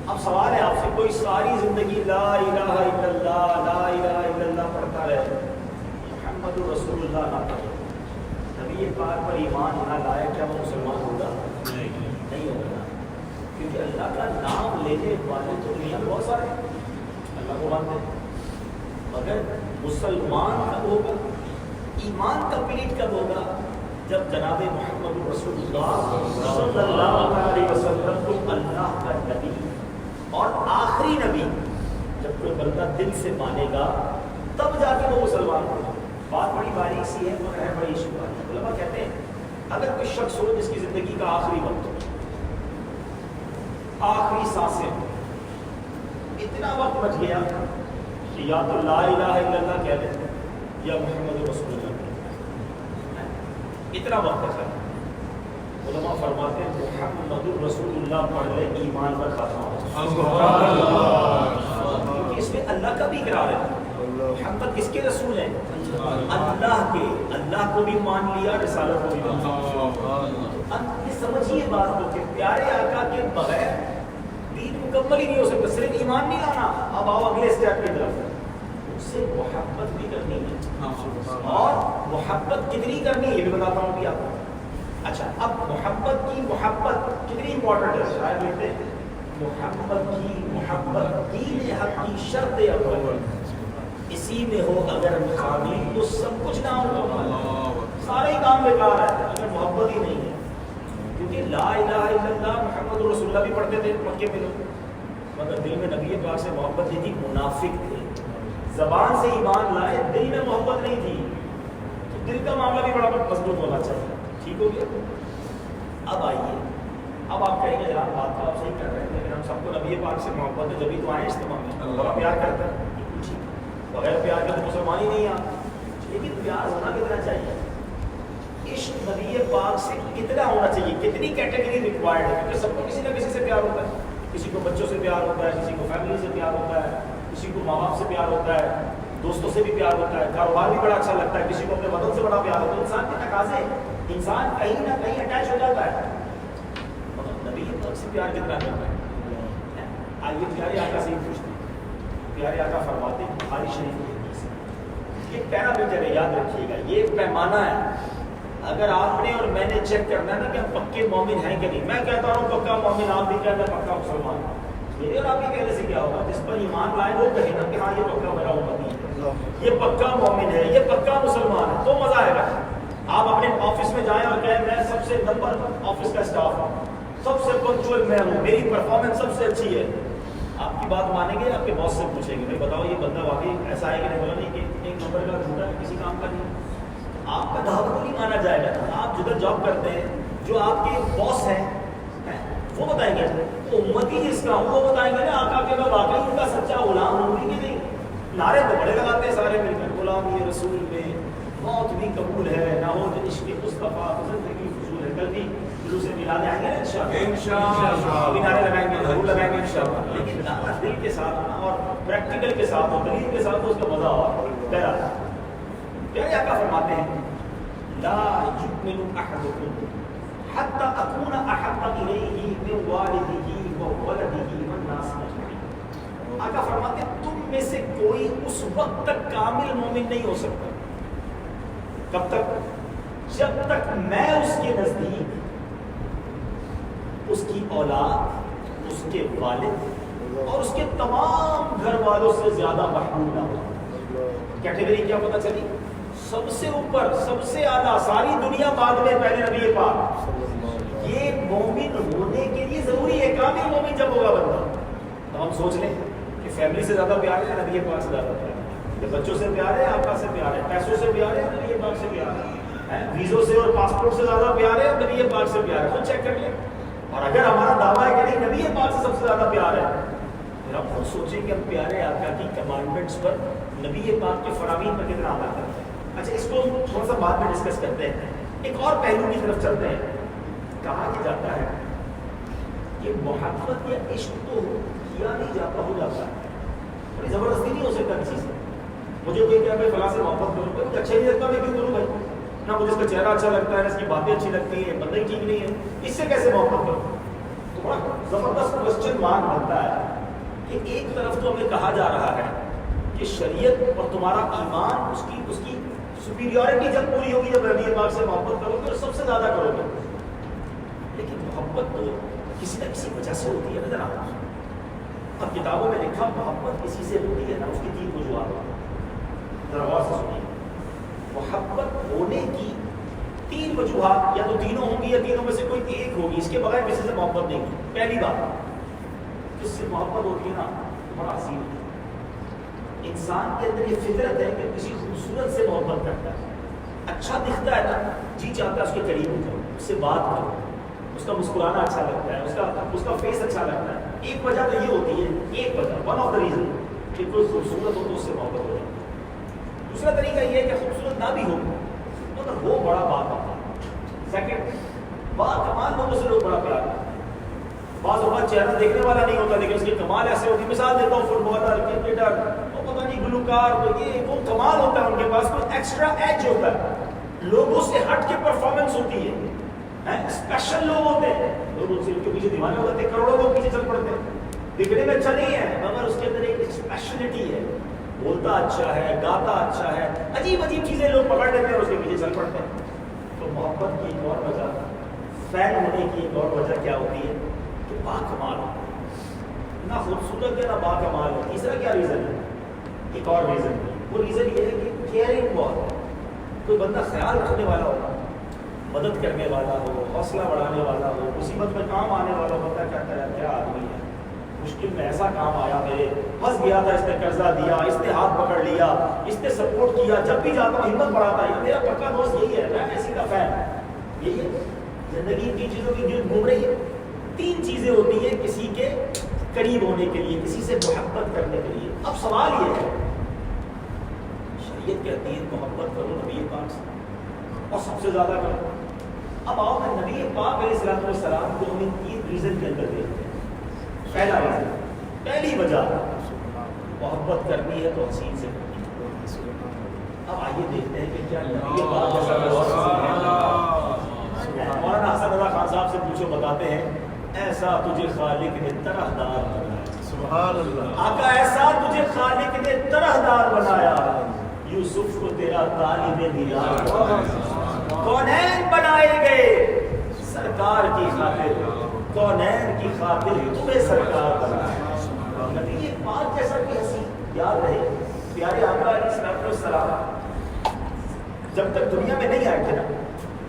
اب سوال ہے آپ سے، کوئی ساری زندگی لا الہ الا اللہ لا الہ الا اللہ پڑھتا رہے، محمد رسول اللہ نہ پڑھے، نبی پاک پر ایمان نہ لائے، کیا وہ مسلمان ہوگا؟ نہیں ہوگا. کیونکہ اللہ کا نام لینے والے تو دنیا میں بہت سارے ہیں، اللہ کو مانتے ہیں، مگر مسلمان کب ہوگا، ایمان کمپلیٹ کب ہوگا؟ جب جناب محمد رسول اللہ صلی اللہ علیہ وسلم کو اللہ کا نبی اور آخری نبی جب کوئی بندہ دل سے مانے گا تب جا کے وہ مسلمان ہوگا. بات بڑی باریک سی ہے مگر ہے بڑی ایشو بات. علماء کہتے ہیں اگر کوئی شخص ہو جس کی زندگی کا آخری وقت ہو، آخری سانسیں ہو، اتنا وقت بچ گیا کہ یا تو لا الہ الا اللہ کہہ لیں یا محمد رسول اللہ کہہ لیں، اتنا وقت بچا. علماء فرماتے ہیں محمد رسول اللہ پڑھ لے ایمان پر خاتمہ ہو. کیونکہ اس میں اللہ کا بھی اقرار ہے. محمد کس کے رسول ہیں؟ اللہ کے. اللہ کو بھی مان لیا، رسالت کو بھی مان لیا. یہ سمجھیے بات کو کہ پیارے آقا کے بغیر دین مکمل ہی نہیں ہو سکتا. صرف ایمان نہیں لانا. اب آؤ اگلے اسٹیپ کی طرف. اس سے محبت بھی کرنی ہے، اور محبت کتنی کرنی ہے یہ بھی بتاتا ہوں بھی آپ کو. اچھا اب محبت کتنی امپورٹنٹ ہے؟ شاید لکھتے ہیں محبت دین حق کی شرط اول، اسی میں ہو اگر خامی تو سب کچھ نہ ہو، سارے ہی کام بیکار ہے اگر محبت ہی نہیں ہے. کیونکہ لا الہ الا اللہ محمد رسول اللہ بھی پڑھتے تھے مکے میں لوگ، مگر دل میں نبی پاک سے محبت نہیں تھی، منافق تھے. زبان سے ایمان لائے، دل میں محبت نہیں تھی. تو دل کا معاملہ بھی بڑا مضبوط ہونا چاہیے. ٹھیک ہو گیا؟ اب آئیے، اب آپ کہیں گے یار بات تو آپ صحیح کر رہے ہیں لیکن ہم سب کو نبی پاک سے محبت ہے جبھی تو آئیں استعمال میں. بڑا پیار کرتا ہے، بغیر پیار کے تو مسلمان ہی نہیں آتا. لیکن پیار ہونا کتنا چاہیے؟ عشق نبی پاک سے کتنا ہونا چاہیے؟ کتنی کیٹیگری ریکوائرڈ ہے؟ کیونکہ سب کو کسی نہ کسی سے پیار ہوتا ہے. کسی کو بچوں سے پیار ہوتا ہے، کسی کو فیملی سے پیار ہوتا ہے، کسی کو ماں باپ سے پیار ہوتا ہے، دوستوں سے بھی پیار ہوتا ہے، کاروبار بھی بڑا اچھا لگتا ہے، کسی کو اپنے وطن سے بڑا پیار ہوتا ہے. انسان کے تقاضے، انسان کہیں نہ کہیں اٹیچ ہو جاتا ہے. نبی پاک سے پیار کتنا کرتا ہے؟ آئیے پیارے آقا سے ہی پوچھتے ہیں. پیارے آقا فرماتے ہیں بخاری شریف کی حدیث ہے، یہ پیرامیٹر ہے، یاد رکھیے گا، یہ پیمانہ ہے. اگر آپ نے اور میں نے چیک کرنا ہے نا کہ ہم پکے مومن ہیں کہ نہیں. میں کہتا ہوں پکا مومن، آپ بھی کہتے ہیں پکا مسلمان. میرے اور آپ کے کہنے سے کیا ہوگا؟ جس پر ایمان لائے وہ کہے نا کہ ہاں یہ پکا میرا امتی ہے، یہ پکا مومن ہے، یہ پکا مسلمان ہے، تو مزہ آئے گا. آپ اپنے آفس میں جائیں اور کہیں میں سب سے نمبر آفس کا اسٹاف ہوں، سب سے پنکچوئل میں ہوں، میری پرفارمنس سب سے اچھی ہے. آپ کی بات مانیں گے؟ آپ کے باس سے پوچھیں گے بھائی بتاؤ یہ بندہ واقعی ایسا ہے کہ نہیں؟ بولا نہیں کہ ایک نمبر کا جھوٹا ہے، کسی کام کا نہیں. آپ کا دعوت کو نہیں مانا جائے گا. آپ جدھر جاب کرتے ہیں، جو آپ کے باس ہیں وہ بتائیں گے، وہ امتی جس کا ہوں وہ بتائیں گے نا آقا کہ میں واقعی ان کا سچا غلام ہوں بھی کہ نہیں. نعرے تو بڑے لگاتے ہیں سارے مل کر، غلام یہ رسول میں موت بھی قبول ہے، نہ ہو تو عشق مصطفیٰ زندگی فضول ہے. کل بھی جلوس میلاد آئیں گے نا انشاءاللہ، ابھی نعرے لگائیں گے، ضرور لگائیں گے انشاءاللہ. لیکن دل کے ساتھ اور پریکٹیکل کے ساتھ اور دلیل کے ساتھ اس کا مزہ اور پیارا. پیارے آقا فرماتے ہیں لا یؤمن احدکم حتی اکون احب الیہ من والدہ وولدہ والناس اجمعین. آقا فرماتے تم میں سے کوئی اس وقت تک کامل مومن نہیں ہو سکتا. کب تک؟ جب تک میں اس کے نزدیک اس کی اولاد، اس کے والد اور اس کے تمام گھر والوں سے زیادہ محبوب نہ ہو. کیٹیگری کیا پتہ چلی؟ سب سے اوپر، سب سے اعلیٰ، ساری دنیا بعد میں، پہلے نبی پاک. یہ مومن ہونے کے لیے ضروری ہے. کامل مومن جب ہوگا بندہ. تو ہم سوچ لیں کہ فیملی سے زیادہ پیار ہے نبی پاک سے زیادہ پیار ہے، بچوں سے پیار ہے، آقا سے پیار ہے، پیسوں سے پیار ہے، نبی پاک سے پیار ہے، ویزوں سے اور پاسپورٹ سے زیادہ پیار ہے، نبی پاک سے پیار ہے. خود چیک کر لیں. اور اگر ہمارا دعویٰ ہے کہ نہیں نبی پاک سے سب سے زیادہ پیار ہے، پھر ہم خود سوچیں کہ ہم پیارے آقا کی کمانڈمنٹس پر، نبی پاک کے فرامین پر کتنا عمل کرتے ہیں. اچھا اس کو تھوڑا سا بعد میں ڈسکس کرتے ہیں. ایک اور پہلو کی طرف چلتے ہیں. کہا یہ جاتا ہے کہ محبت یا عشق تو کیا نہیں جاتا، ہو جاتا ہے. بڑی زبردستی نہیں ہو سکتا کسی سے. مجھے کوئی کیا بھائی فلاں سے محبت کروں، مجھے اچھا نہیں لگتا میں کیوں کروں بھائی؟ نہ مجھے اس کا چہرہ اچھا لگتا ہے، نہ اس کی باتیں اچھی لگتی ہیں، بندہ ہی ٹھیک نہیں ہے، اس سے کیسے محبت کروں؟ تو بڑا زبردست کوشچن مارک بنتا ہے کہ ایک طرف تو ہمیں کہا جا رہا ہے کہ شریعت اور تمہارا ایمان، اس کی سپیریورٹی جب پوری ہوگی جب نبی پاک سے محبت کرو گے اور سب سے زیادہ کرو گے. لیکن محبت تو کسی نہ کسی وجہ سے ہوتی ہے. نظر آتا ہے اب کتابوں میں لکھا محبت کسی سے ہوتی ہے نا، اس کی 3 وجوہات. ذرا غور سے سنیے. محبت ہونے کی 3 وجوہات، یا تو تینوں ہوں گی یا تینوں میں سے کوئی ایک ہوگی. اس کے بغیر کسی سے محبت نہیں ہوگی. پہلی بات، جس سے محبت ہوتی ہے نا بڑا عظیم ہے. انسان کے اندر یہ فطرت ہے کہ کسی خوبصورت سے محبت کرتا ہے. اچھا دکھتا ہے نا، جی چاہتا ہے اس کے قریب ہو جاؤ، اس سے بات کرو، اس کا مسکرانا اچھا لگتا ہے، اس کا فیس اچھا لگتا ہے. ایک وجہ تو یہ ہوتی ہے، ایک وجہ، ون آف دا ریزن کہ کوئی خوبصورت ہو تو اس سے محبت ہو جائے. دوسرا طریقہ یہ ہے کہ خوبصورت نہ بھی ہو مگر وہ بڑا بات آتا ہے. سیکنڈ، بات کمال لوگوں سے لوگ بڑا پیار کرتے ہیں. بعض اوقات چہرہ دیکھنے والا نہیں ہوتا لیکن اس کے کمال ایسے ہوتی. مثال دیتا ہوں، فٹ بالر، کرکٹر، وہ پتہ نہیں گلوکار، وہ کمال ہوتا ہے، ان کے پاس کوئی ایکسٹرا ایج ہوتا ہے، لوگوں سے ہٹ کے پرفارمنس ہوتی ہے. اسپیشل لوگ ہوتے ہیں، لوگ ان کے پیچھے دیوانے ہو جاتے ہیں، کروڑوں لوگ پیچھے چل پڑتے ہیں. دکھنے میں اچھا نہیں ہے مگر اس کے اندر ایک اسپیشلٹی ہے، بولتا اچھا ہے، گاتا اچھا ہے، عجیب عجیب چیزیں لوگ پکڑ لیتے ہیں اور اس کے پیچھے چل پڑتے ہیں. تو محبت کی ایک اور وجہ، فین ہونے کی ایک اور وجہ کیا ہوتی ہے کہ باکمال ہو، نہ خوبصورت ہے نہ باکمال ہو. تیسرا کیا ریزن ہے؟ ایک اور ریزن، وہ ریزن یہ ہے کہ کیئرنگ بہت ہے. کوئی بندہ خیال رکھنے والا ہوگا، مدد کرنے والا ہو، حوصلہ بڑھانے والا ہو، مصیبت میں کام آنے والا ہو. بندہ کہتا ہے کیا آدمی ہے، مشکل میں ایسا کام آیا، میرے پھنس گیا تھا، اس نے قرضہ دیا، اس نے ہاتھ پکڑ لیا، اس نے سپورٹ کیا، جب بھی جاتا ہوں ہمت بڑھاتا ہے. میرا پکا دوست یہی ہے، میں ایسی کا فین. یہی ہے زندگی کی چیزوں کی جو گھوم رہی ہے. 3 چیزیں ہوتی ہیں کسی کے قریب ہونے کے لیے، کسی سے محبت کرنے کے لیے. اب سوال یہ ہے، شریعت کہتی ہے محبت کرو نبی پاک سے اور سب سے زیادہ کرو. اب آؤ میں نبی پاک علیہ السلام کو ہم ان 3 ریزن کے اندر دیکھتے ہیں. پہلا ریزن، پہلی وجہ، محبت کرنی ہے تو حسین سے کرنی ہے. اب آئیے دیکھتے ہیں کہ کیا نبی پاک مولانا حسن رضا خان صاحب سے پوچھو، بتاتے ہیں ایسا تجھے خالق نے طرح دار بنایا. سبحان اللہ. آقا ایسا تجھے خالق نے طرح دار بنایا، یوسف کو تیرا طالب دیار. کونین بنائے گئے سرکار کی خاطر، کونین کی خاطر تمہیں سرکار بنایا. نبی پاک جیسا کوئی ہنسی یاد رہے. پیارے آقا علیہ السلام جب تک دنیا میں نہیں آئے تھے نا،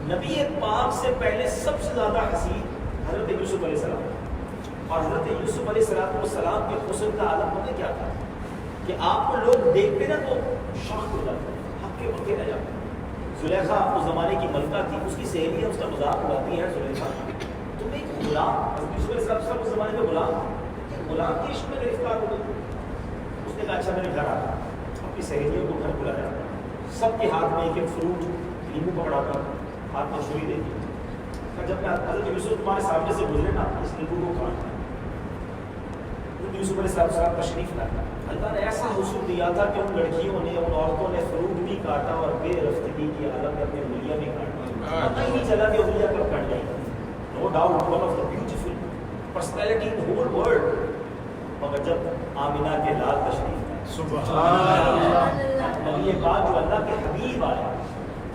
نبی پاک سے پہلے سب سے زیادہ ہنسی حضرت یوسف علیہ السلام. اور حضرت یوسف علیہ السلام کے حسن کا عالم پتہ کیا تھا کہ آپ کو لوگ دیکھتے نا تو شاک ہو جاتے، ہکے بکے رہ جاتے. زلیخا اس زمانے کی ملکہ تھی، اس کی سہیلیاں اس کا مذاق اڑاتی ہیں. زلیخا تم ایک غلام، حضرت یوسف علیہ السلام اس زمانے میں غلام کی عشق میں گرفتار ہو گئی. اس نے کہا اچھا میرے گھر آ، اپنی سہیلیوں کو گھر بلایا، سب کے ہاتھ میں ایک فروٹ لیمو پکڑاتا، ہاتھ میں چھری دیتی. جب میں حضرت یوسف تمہارے سامنے سے گزرے نا، اس لیمو کو کھانا. حضرت یوسف علیہ السلام تشریف لایا. اللہ نے ایسا حسن دیا تھا کہ ان لڑکیوں نے، ان عورتوں نے فروٹ بھی کاٹا اور بے رفتگی کی حالت میں اپنی انگلیاں بھی کاٹی. پتہ ہی نہیں چلا کہ انگلیاں کب کٹ جائیں. No doubt one of the beautiful personality in whole world. مگر جب آمینہ کے لال تشریف لائے سبحان اللہ نبی پاک جو اللہ کے حبیب آئے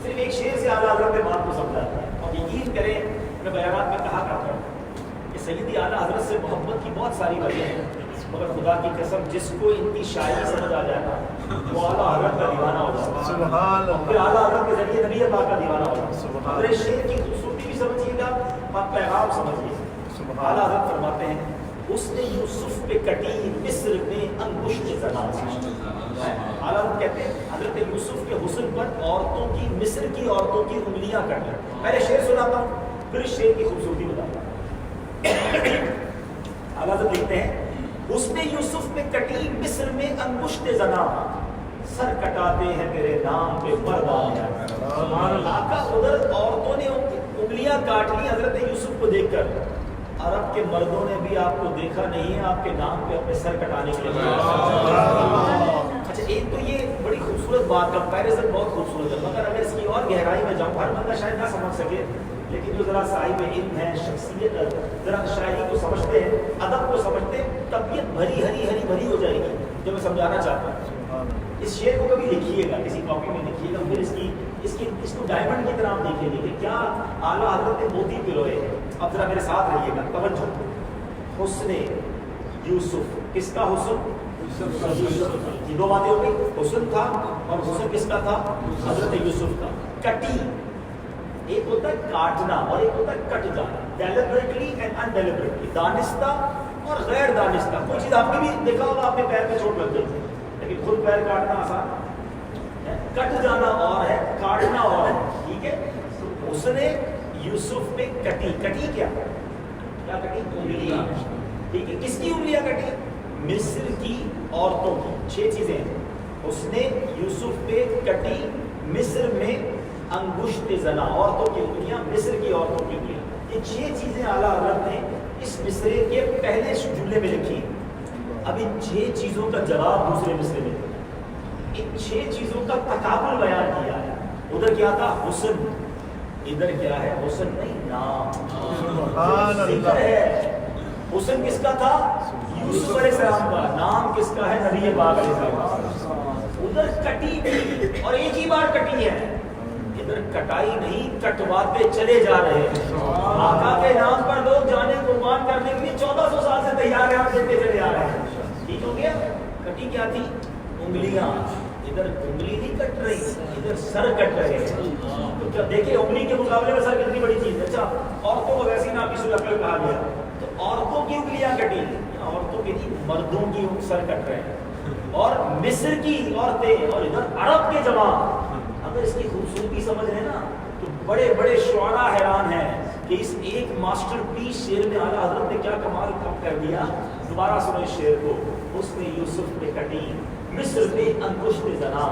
صرف ایک شعر سے اعلیٰ حضرت بات کو سمجھاتا ہے. اور یقین کریں میں بیانات میں کہا کرتا ہوں کہ سیدی اعلیٰ حضرت سے محبت کی بہت ساری وجہ ہیں مگر خدا کی قسم جس کو ان کی شاعری سمجھ آ جائے نا وہ اعلیٰ حضرت کا دیوانہ ہو جاتا ہے. سبحان اور پھر اللہ اعلیٰ حضرت کے ذریعے نبی پاک کا دیوانہ ہو جاتا ہے. سبحان میرے شعر کی خوبصورتی بھی سمجھیے گا اور پیغام سمجھیے. سبحان اعلیٰ حضرت فرماتے ہیں اس نے یوسف پہ کٹی مصر میں انگشت زنا. اعلیٰ حضرت کہتے ہیں حضرت یوسف کے حسن پر عورتوں کی مصر کی عورتوں کی انگلیاں کٹ گئی. پہلے شعر سناتا ہوں پھر اس شعر کی خوبصورتی بتاتا ہوں. اعلیٰ حضرت لکھتے ہیں اس نے یوسف پہ کٹی مصر میں انگشت زنا سر کٹاتے ہیں تیرے نام پہ مردان. آقا ادھر عورتوں نے انگلیاں کاٹ لی حضرت یوسف کو دیکھ کر. عرب کے مردوں نے بھی آپ کو دیکھا نہیں ہے آپ کے نام پہ اپنے سر کٹانے کے لیے. اچھا ایک تو یہ بڑی خوبصورت بات کمپیریزن بہت خوبصورت ہے مگر اگر اس کی اور گہرائی میں جاؤں ہر بندہ شاید نہ سمجھ سکے لیکن جو ذرا صاحب علم ہے شخصیت ذرا شاعری کو سمجھتے ہیں ادب کو سمجھتے ہیں طبیعت بھری ہری بھری ہو جائے گی جو میں سمجھانا چاہتا ہوں. اس شعر کو کبھی لکھیے گا کسی کاپی میں لکھیے گا پھر اس کو ڈائمنڈ کی طرح آپ دیکھیں گے کہ کیا اعلیٰ حضرت نے موتی پلوئے ہیں. اب ذرا میرے ساتھ رہیے گا توجہ. حسن یوسف کس کا حسن؟ یہ دو باتیں ہو گئی. حسن تھا اور حسن کس کا تھا؟ حضرت یوسف کا. کٹی ایک ہوتا ہے کاٹنا اور ایک ہوتا ہے کٹ جانا. ڈیلیبریٹلی اینڈ انڈیلیبریٹلی دانستہ اور غیر دانستہ. کوئی چیز آپ نے بھی دیکھا ہوگا آپ نے پیر میں چوٹ لگ گئی لیکن خود پیر کاٹنا آسان ہے. کٹ جانا اور ہے کاٹنا اور ہے. ٹھیک ہے. اس نے یوسف پہ کٹی. کٹی کیا کٹی؟ انگلیاں. ٹھیک ہے. کس کی انگلیاں کٹی؟ مصر کی عورتوں کی. 6 چیزیں ہیں. اس نے یوسف پہ کٹی مصر میں انگشت زنا عورتوں کی انگلیاں مصر کی عورتوں کی انگلیاں. یہ 6 چیزیں اعلیٰ حضرت نے اس مصرے کے پہلے جملے میں لکھی. اب ان 6 چیزوں کا جواب دوسرے مصرے میں ان 6 چیزوں کا تقابل بیان کیا ہے. ادھر کیا تھا؟ حسن. ادھر کیا ہے؟ حسن نہیں نام. سبحان اللہ. ہے حسن کس کا تھا؟ یوسف علیہ السلام کا. نام کس کا ہے؟ نبی پاک علیہ السلام. ادھر کٹی بھی اور ایک ہی بار کٹی ہے. ادھر کٹائی نہیں کٹواتے چلے جا رہے ہیں. آقا کے نام پر لوگ جانے قربان کرنے کے لیے 1400 سال سے تیار ہیں. آپ دیکھتے چلے آ رہے ہیں. ٹھیک ہو گیا. کٹی کیا تھی؟ انگلیاں. ادھر انگلی نہیں کٹ رہی ادھر سر کٹ رہے ہیں. تو کیا دیکھیں انگلی کے مقابلے میں سر کتنی بڑی چیز ہے. اچھا عورتوں کو ویسی نہ کسی لکڑ کہا گیا تو عورتوں کی انگلیاں کٹی. عورتوں کی نہیں مردوں کی سر کٹ رہے ہیں. اور مصر کی عورتیں اور ادھر عرب کے جوان. اگر اس کی خوبصورتی سمجھ رہے نا تو بڑے بڑے شعراء حیران ہیں کہ اس ایک ماسٹر پیس شعر میں اعلیٰ حضرت نے کیا کمال کر دیا. دوبارہ سنو اس شعر کو. اس نے یوسف پہ کٹی مصر میں انگشت زنا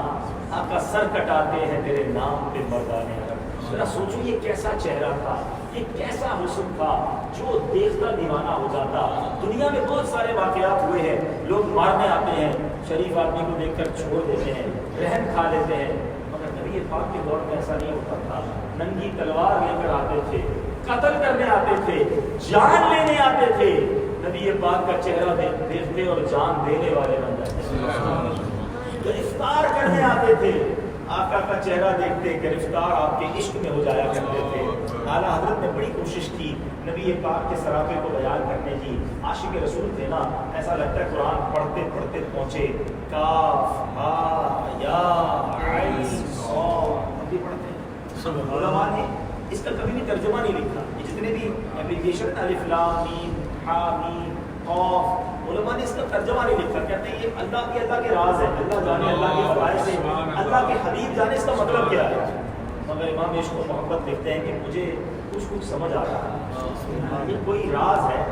آقا سر کٹاتے ہیں تیرے نام پہ مردانے عرب. ذرا سوچو یہ کیسا چہرہ تھا یہ کیسا حسن تھا جو دیکھتا دیوانہ ہو جاتا. دنیا میں بہت سارے واقعات ہوئے ہیں. لوگ مارنے آتے ہیں شریف آدمی کو دیکھ کر چھوڑ دیتے ہیں رحم کھا لیتے ہیں. مگر نبی پاک کے دور میں ایسا نہیں ہوتا تھا. ننگی تلوار لے کر آتے تھے قتل کرنے آتے تھے جان لینے آتے تھے. نبی پاک کا چہرہ دیکھتے اور جان دینے والے بن جاتے. گرفتار کرنے آتے تھے آقا کا چہرہ دیکھتے گرفتار آپ کے عشق میں ہو جایا کرتے تھے. اعلیٰ حضرت نے بڑی کوشش کی نبی پاک کے سراپے کو بیان کرنے کی. عاشق رسول تھے نا. ایسا لگتا ہے قرآن پڑھتے پڑھتے پہنچے کاف ہا یا عین صاد بھی پڑھتے ہیں. علماء نے اس کا کبھی بھی ترجمہ نہیں لکھا. یہ جتنے بھی ایپلیکیشن الف لام میم ہا میم قاف علماء نے اس کا ترجمہ نہیں لکھا. کہتے ہیں یہ اللہ کے راز ہے. اللہ جانے اللہ کے فضائل سے اللہ کے حبیب جانے اس کا مطلب کیا ہے. مگر امام عشق و محبت لکھتے ہیں کہ مجھے کچھ سمجھ آ رہا ہے. یہ کوئی راز ہے.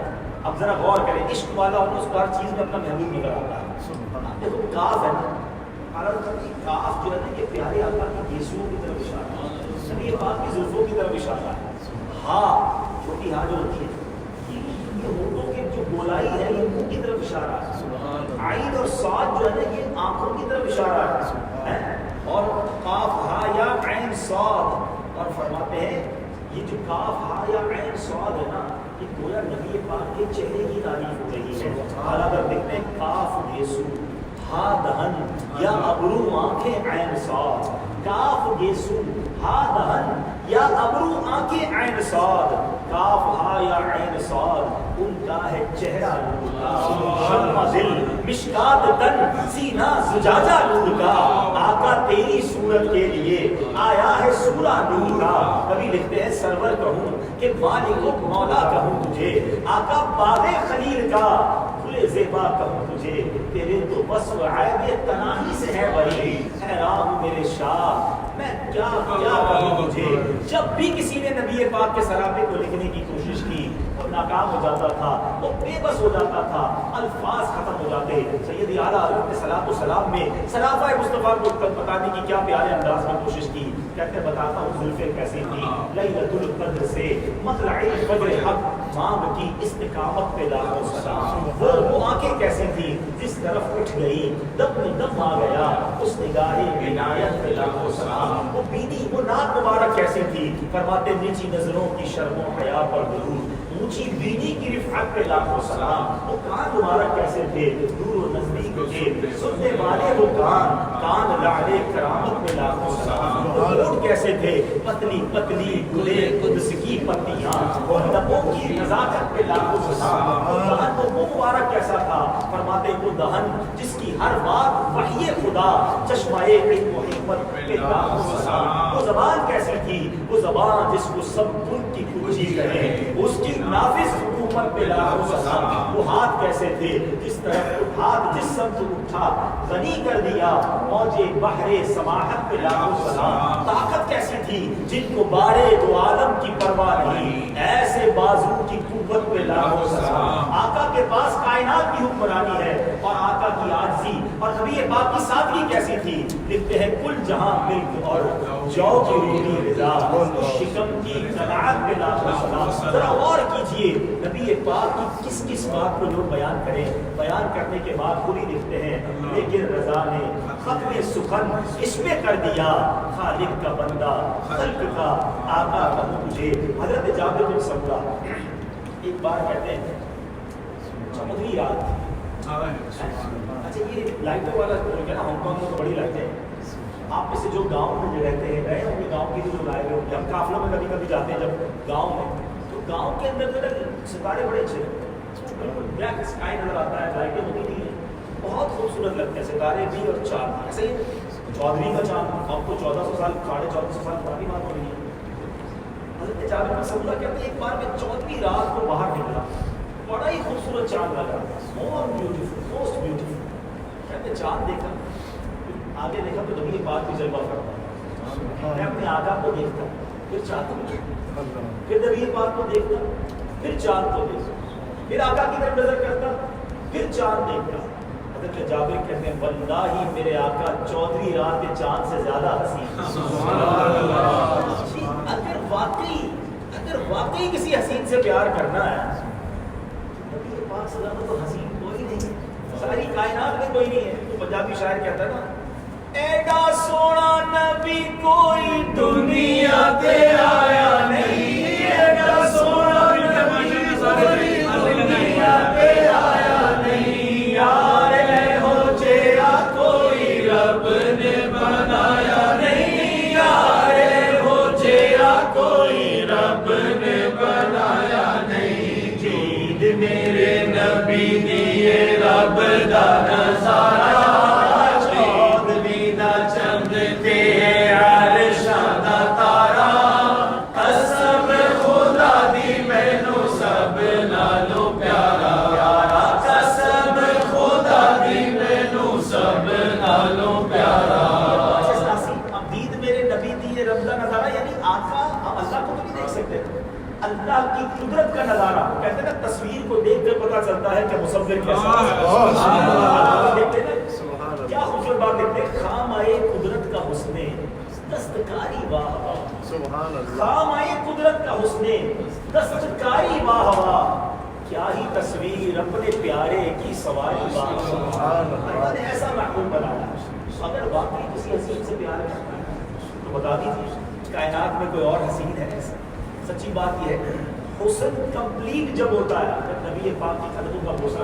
اب ذرا غور کریں عشق والا ہو اس کو ہر چیز میں اپنا محبوب نظر آتا ہے. دیکھو کاف ہے نا کاف جو ہے نا یہ پیارے آقا کی گیسوؤں کی طرف اشارہ ہے. نبی پاک کی زلفوں کی طرف اشارہ ہے. ہاں چھوٹی ہاں جو ہوتی ہے ہونٹوں کی جو گولائی ہے یہ منہ کی طرف اشارہ ہے. عین اور صاد جو ہے نا یہ آنکھوں کی طرف اشارہ ہے. اور کاف ہا یا عین صاد اور فرماتے ہیں یہ جو کاف ہا یا عین صاد ہے نا کہ گویا نبی پاک کے چہرے کی تعریف ہو رہی ہے. حالانکہ دیکھتے ہیں کاف گیسو ہا دہن یا ابرو آنکھیں عین صاد. کاف گیسو ہا دہن یا ابرو آنکھیں عین صاد. کاف ہا یا عین صاد ان کا ہے چہرہ نور کا. شمع دل مشکات تن سینہ زجاجہ نور کا. آقا تیری صورت کے لیے آیا ہے سورہ نور کا. کبھی لکھتے ہیں سرور کہوں کہ مالک و مولا کہوں تجھے. آقا باغ خلیل کا کھلے زیبا کہوں تجھے. تیرے تو وصف عیب تناہی سے ہے بری. حیران میرے شاہ میں کیا کہوں تجھے. جب بھی کسی نے نبی پاک کے سراپے کو لکھنے کی کوشش کی وہ ناکام ہو جاتا تھا, وہ بے بس ہو جاتا تھا, الفاظ ختم ہو جاتے. سیدی اعلیٰ حضرت صلاۃ السلام میں صلافہ مصطفیٰ کو بتانے کی کیا پیارے انداز میں کوشش کی. کہتے بتاتا ہوں زلفیں کیسی تھی لیلۃ القدر سے مطلع فجر حق مانگ کی استقامت پہ لاکھوں سلام. وہ آنکھیں کیسی تھی جس طرف اٹھ گئی دم دم آ گیا اس نگاہ عنایت پہ لاکھوں سلام. وہ بینی وہ ناک مبارک کیسی تھی فرماتے نیچی نظروں کی شرم و حیا پر درود. اونچی بینی کی رفعت پہ لاکھوں سلام. وہ کان مبارک کیسے تھے دور و نزدیک تھے سننے والے وہ کان لعلے کرامت پہ لاکھوں سلام. وہ ہونٹ کیسے تھے پتلی پتلی گلے قدس کی پتیاں اور لبوں کی نزاکت پہ لاکھوں سلام. وہ دہن وہ منہ مبارک کیسا تھا فرماتے وہ دہن جس کی ہر بات وحی خدا چشمہ علم و حکمت پہ لاکھوں سلام. وہ زبان کیسی تھی وہ زبان جس کو سب ملک کی پوچھی کرے اس کی نافذ حکومت پہ لاکھوں سلام. وہ ہاتھ کیسے تھے جس طرح ہاتھ جس سمت اٹھا غنی کر دیا موجے بحر سماحت پہ لاکھوں سلام. طاقت کیسی تھی جن کو بارے دو عالم کی پرواہ نہیں ایسے بازو کی قوت پہ لاکھوں سلام. آقا کے پاس کائنات کی حکمرانی ہے اور آقا کی عاجزی اور نبی پاک کی سادگی کیسی تھی. لکھتے ہیں کل جہاں ملک اور جو کی روٹی رضا شکم کی قناعت پہ لاکھوں سلام. ذرا غور کیجئے نبی پاک کی کس کس بات کو لوگ بیان کریں. بیان کرنے کے بعد خود ہی لکھتے ہیں لیکن رضا نے ختم سخن اس میں کر دیا خالق کا بندہ خلق کا آقا کہوں تجھے. حضرت جابر بن سمرہ ایک بار کہتے ہیں چمدری رات. اچھا یہ لائٹوں والا جو ہے نا ہانگ کانگ میں تو بڑی لائٹیں ہیں. آپ میں سے جو گاؤں میں جو رہتے ہیں رہے ہوں گے گاؤں کے جو لائے ہوئے ہم قافلوں میں کبھی کبھی جاتے ہیں جب گاؤں میں تو گاؤں کے اندر جو ستارے بڑے اچھے بالکل بلیک اسکائی نظر آتا ہے لائٹیں ہوتی نہیں ہیں بہت خوبصورت لگتے ہیں ستارے بھی اور چاند. ایسے ہی چودھری کا چاند اب تو 1400 سال 1450 سال پرانی بات ہو رہی ہے. حضرت جابر بن سمرہ کہتے ہیں ایک بار میں 14ویں رات کو باہر نکلا بڑا ہی خوبصورت چاند لگا مور بیوٹیفل موسٹ بیوٹیفل. کہتے چاند دیکھا آگے دیکھا تو نبی پاک بھی جلوہ کرتا. میں اپنے آقا کو دیکھتا پھر چاند کو دیکھتا پھر نبی پاک کو دیکھتا پھر چاند کو دیکھتا پھر آقا کی طرف نظر کرتا پھر چاند دیکھتا. حضرت جابر کہتے ہیں واللہ میرے آقا 14ویں رات کے چاند سے زیادہ حسین. اگر واقعی کسی حسین سے پیار کرنا ہے نبی پاک صلی اللہ علیہ وسلم تو حسین کوئی نہیں ہے ساری کائنات میں کوئی نہیں ہے. تو پنجابی شاعر کہتا ہے نا ایڈا سونا نبی کوئی دنیا تے آیا نہیں. ایڈا سونا نبی کوئی دنیا تے آیا نہیں. یار ہے ہو جیا کوئی رب نے بنایا نہیں. یار ہے ہو جیا کوئی رب نے بنایا نہیں. جید میرے نبی دیے رب دا نظارہ اللہ کی قدرت کا نظارہ. کہتے ہیں نا تصویر کو دیکھ کر پتا چلتا ہے کہ مصور کیسا ہے. کیا خوبصورت بات دیکھتے ہیں خام آئے قدرت کا حسن دستکاری واہ واہ. خام آئے قدرت کا حسن دستکاری واہ واہ. کیا ہی تصویر اپنے پیارے کی سواری واہ واہ. اللہ نے ایسا محبوب بنایا. اگر واقعی کسی حسین سے پیار کرنا ہے تو بتا دیجیے کائنات میں کوئی اور حسین ہے. ایسا سچی بات یہ ہے حسن کمپلیٹ جب ہوتا ہے جب نبی پاک کی قدموں کا بوسہ.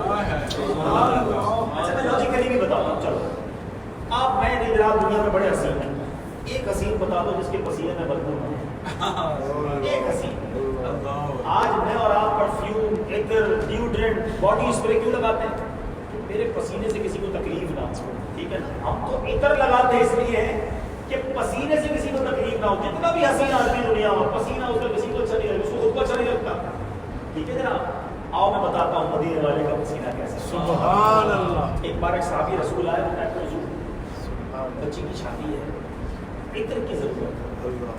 اچھا میں لاجیکلی بھی بتاتا ہوں. چلو آپ میں نہیں جناب دنیا میں بڑے حسین ہیں, ایک حسین بتا دو جس کے پسینے میں بدبو نہ, ایک حسین. آج میں اور آپ پرفیوم, عطر, ڈیوڈرنٹ, باڈی اسپرے کیوں لگاتے ہیں؟ میرے پسینے سے کسی کو تکلیف نہ ہو, ٹھیک ہے نا. ہم تو عطر لگاتے ہیں اس لیے کہ پسینے سے کسی کو تکلیف نہ ہو. جتنا بھی حسین آدمی دنیا میں پسینہ اس کا کسی کو اچھا نہیں لگتا, اس کو خود کو اچھا نہیں لگتا, ٹھیک ہے جناب. آؤ میں بتاتا ہوں مدینے والے کا پسینہ کیسا. سبحان اللہ. ایک بار ایک صحابی رسول آئے, بتایا حضور بچی کی شادی ہے, عطر کی ضرورت ہے.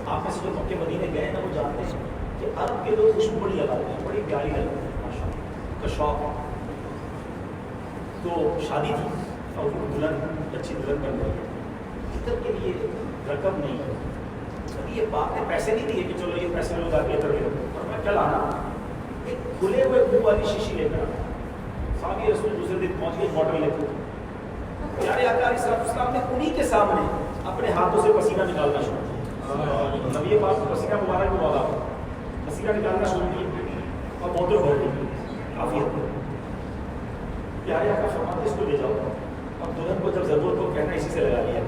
آپ میں سے جو مکے مدینے گئے نا وہ جانتے ہیں کہ عرب کے لوگ خوشبو بڑی لگاتے ہیں, بڑی پیاری لگتی ہے, ماشاء اللہ کا شوق. تو شادی تھی اور دلہن, اچھی دلہن بن گئی. عطر کے لیے رقم نہیں ہے, ابھی یہ بات نے پیسے نہیں دیے کہ چلو یہ پیسے لوگ آ کے عطر لے لو. اور میں کل آنا ایک کھلے ہوئے بو والی شیشی لے کر آنا. صحابی رسول دوسرے دن پہنچ گئے بوٹل لے کر. پیارے آقا علیہ السلام نے انہیں کے سامنے اپنے ہاتھوں سے پسینہ نکالنا شروع کیا. نبی پاک کو پسینہ مبارک کو والا پسینہ نکالنا شروع کیا اور موٹر بھر دی کافی حد تک. پیارے آقا فرماتے اس کو لے جاؤ اور دلہن کو جب ضرورت ہو کہنا اسی سے لگا لیا.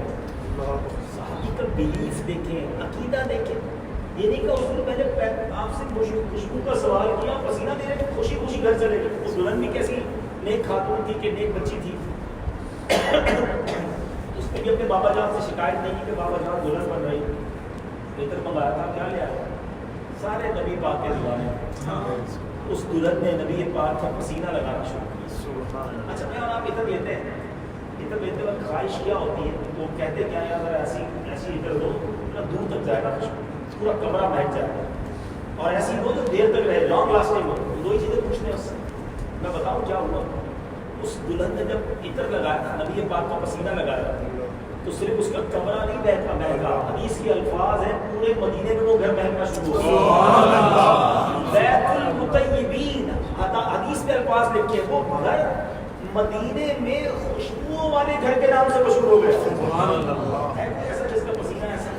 صحابی کا بیلیف دیکھیں, عقیدہ دیکھیں. یہ نہیں کہ اس نے پہلے آپ سے خوشبو کا سوال کیا, پسینہ دے رہے خوشی خوشی گھر چلے گئے. اس دلہن بھی کیسی نیک خاتون تھی کہ نیک بچی تھی. اس نے بھی اپنے بابا جان سے شکایت نہیں کی کہ بابا جان دلہن بن رہی. عطر منگایا تھا, کیا لیا, سارے نبی پاک کے دیوانے. اس دلہن نے نبی پاک کا پسینہ لگانا شروع کیا. اچھا میں اور آپ عطر لیتے ہیں, عطر لیتے وقت خواہش کیا ہوتی ہے, وہ کہتے کیا یار ایسی ایسی عطر دو دور تک جائے گا, پورا کمرہ مہک جائے گا, اور ایسی ہو جو دیر تک رہے, لانگ لاسٹنگ ہو. دو ہی چیزیں پوچھتے ہیں اس سے. میں بتاؤں کیا ہوا. اس دلہن نے جب عطر لگایا, نبی پاک کا پسینہ لگایا, تو صرف اس کا کمرہ نہیں مہکا. حدیث کے الفاظ ہیں پورے مدینے میں وہ گھر مہکنا شروع ہو گیا. بیت المطیبین, حدیث میں الفاظ لکھے, وہ گھر مدینے میں خوشبو والے گھر کے نام سے مشہور ہو گئے. ایسا جس کا پسینہ ایسا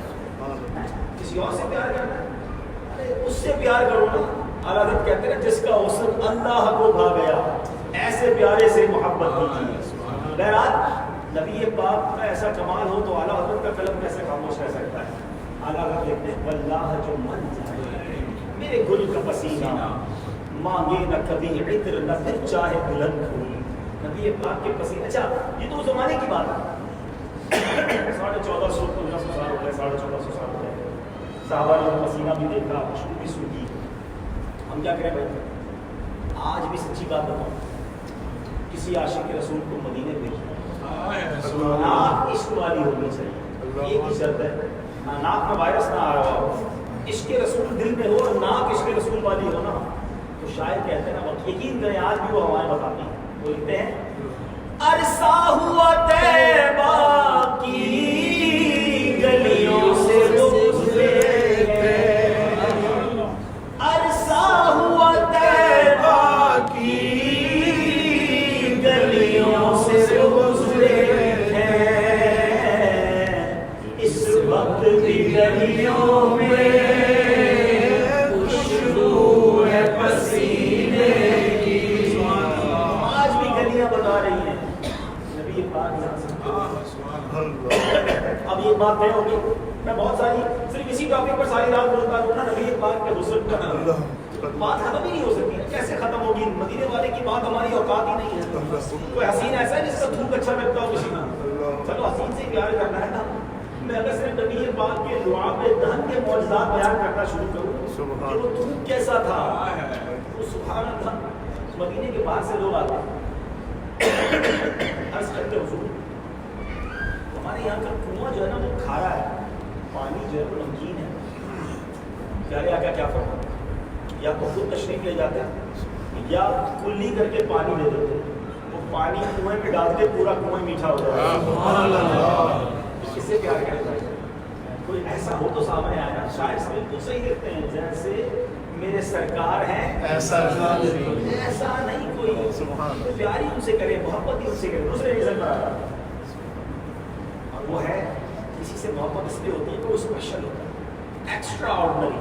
کسی اور سے پیار کرنا ہے, اس سے پیار کرو نا. اعلیٰ حضرت کہتے ہیں جس کا حسن اللہ کو بھا گیا, ایسے پیارے سے محبت کی. بہرحال نبی پاک کا ایسا کمال ہو تو اعلیٰ حضرت کا قلم کیسے خاموش رہ سکتا ہے. اعلیٰ حضرت کہتے ہیں واللہ جو من جائے میرے گل کا پسینہ, مانگے نہ کبھی عطر نہ پھر چاہے دلہن کھوئی. نبی پاک کے پسینے. اچھا یہ تو زمانے کی بات ہے, 1450 1500 سال ہو گئے, 1450 سال ہو گئے. صحابہ نے پسینہ بھی دیکھا, خوشبو بھی سنی. ہم کیا کریں بھائی, آج بھی سچی بات بتاؤں, کسی عاشق رسول کو مدینے بھیجنا, ناک عشق والی ہونی چاہیے. ایک ہی شرط ہے, ناک میں وائرس نہ آ رہا ہو, عشق رسول دل میں ہو اور ناک عشق رسول والی ہو نا. تو شاید کہتے ہیں نا, یقین کریں آج بھی وہ ہمارے بتاتے ہیں. وہ لکھتے ہیں عرصہ ہوا طیبہ کی گلیوں سے گزرے, عرصہ ہوا طیبہ کی گلیوں سے گزرے ہیں, اس وقت بھی گلیوں میں خوشبو ہے پسینے کی. آج بھی گلیاں بتا رہی ہیں نبی پاک. اب یہ بات طے ہوگی, میں بہت ساری صرف اسی ٹاپک پر ساری رات بولتا ہوں نا. نبی پاک کے حسن کا بات ختم ہی نہیں ہو سکتی. کیسے ختم ہوگی, مدینے والے کی بات ہماری اوقات ہی نہیں ہے. کوئی حسین ایسا ہے جس کا تھوک اچھا لگتا ہو کسی کو, چلو حسین سے پیار کرنا ہے نا. میں اگر صرف نبی پاک کے لعاب دہن کے معجزات بیان کرنا شروع کروں کہ وہ تھوک کیسا تھا, وہ سبحان اللہ. مدینے کے باہر سے لوگ آتے ہیں, عرض کرتے حضور ہمارے یہاں کا کنواں جو ہے نا وہ کھارا ہے, پانی جو ہے وہ نمکین ہے. پیارے آقا کیا فرماتے ہیں, یا تو خود تشریف لے جاتے ہیں یا کلی کر کے پانی دے دیتے ہیں. وہ پانی کنویں میں ڈالتے پورا کنواں میٹھا ہو جاتا ہے. کس سے پیار کرتا ہے, کوئی ایسا ہو تو سامنے آیا. شاید اس بالکل صحیح دیکھتے ہیں, جیسے میرے سرکار ہیں ایسا نہیں کوئی. پیاری ان سے کرے, محبت ہی ان سے کرے. دوسرے ریزن پر آتا ہے, اور وہ ہے کسی سے محبت اس لیے ہوتی ہے کہ وہ اسپیشل ہوتا ہے, ایکسٹرا آرڈنری,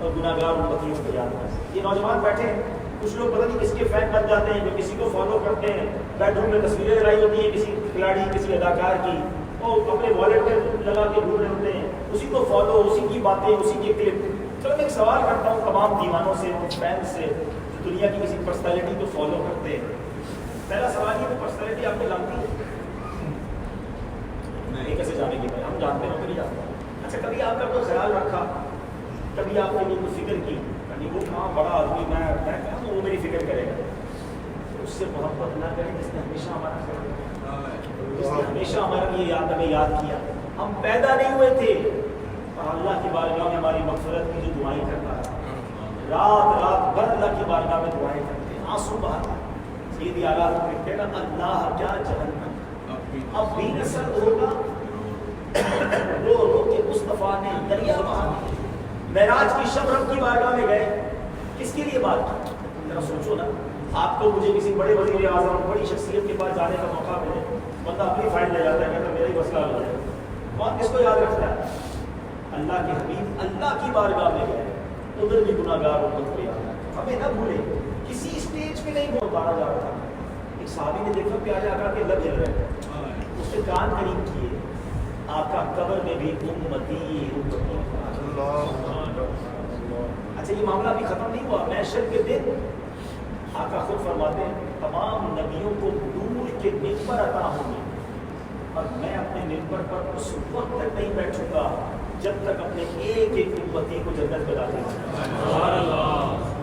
اور گناہگار امتیوں کو یاد رکھیں. یہ نوجوان بیٹھے ہیں, کچھ لوگ پتہ نہیں کس کے فین بن جاتے ہیں, جو کسی کو فالو کرتے ہیں, بیڈ روم میں تصویریں لگائی ہوتی ہیں کسی کھلاڑی کسی اداکار کی, وہ اپنے والٹ میں لگا کے ڈھونڈ رہے ہوتے ہیں, اسی کو فالو, اسی کی باتیں, اسی کے کلپ. چلو میں ایک سوال کرتا ہوں تمام دیوانوں سے, فین سے, جو دنیا کی کسی پرسنالٹی کو فالو کرتے ہیں. پہلا سوال یہ, وہ پرسنالٹی آپ نے جانتی ہے؟ نہیں. کیسے جانے کی, ہم جانتے ہیں کہ نہیں جانتے. اچھا, کبھی آپ کا کوئی خیال رکھا, کبھی آپ نے کوئی فکر کی, وہ کہاں بڑا آدمی, میں کہاں تو وہ میری فکر کرے گا. اس سے محبت نہ کریں جس نے ہمیشہ ہمارا خیال رکھا, جس نے ہمیشہ ہمارا یہ یاد ہمیں یاد کیا. ہم پیدا نہیں ہوئے تھے اور اللہ کی بارگاہ میں ہماری مغفرت کی جو دعائیں کرتا ہے, رات رات بھر اللہ کی بارگاہ میں دعائیں کرتے ہیں, آنسو بہاتا ہے. سیدھی اعلیٰ لکھتے ہیں نا, اللہ کیا جہنم اب بھی نسل ہوگا, رو رو کے مصطفیٰ نے دریا بہا دی. معراج کی شب رب کی بارگاہ میں گئے, کس کے لیے بات کی؟ ذرا سوچو نا, آپ کو مجھے کسی بڑے وزیر اعظم, بڑی شخصیت کے پاس جانے کا موقع ملے, بندہ اپنی فائل لے جاتا ہے, کہتا میرا ہی مسئلہ ہو جائے. کون کس کو یاد رکھتا ہے؟ اللہ کے حبیب اللہ کی بارگاہ میں گئے, ادھر بھی گناہگار امت کو یاد رکھا. ہمیں نہ بھولیں, کسی اسٹیج پہ نہیں اتارا جا رہا تھا. ایک صحابی نے دیکھا پیارے آقا کے لب ہل رہے, اس سے کان قریب کیے, آقا قبر میں بھی امتی امتی. اچھا, یہ معاملہ ابھی ختم نہیں ہوا. محشر کے دن آقا خود فرماتے ہیں تمام نبیوں کو نور کے منبر عطا ہوں گے, اور میں اپنے منبر پر اس وقت تک نہیں بیٹھوں گا جب تک اپنے ایک ایک امتی کو جنت میں داخل کروں.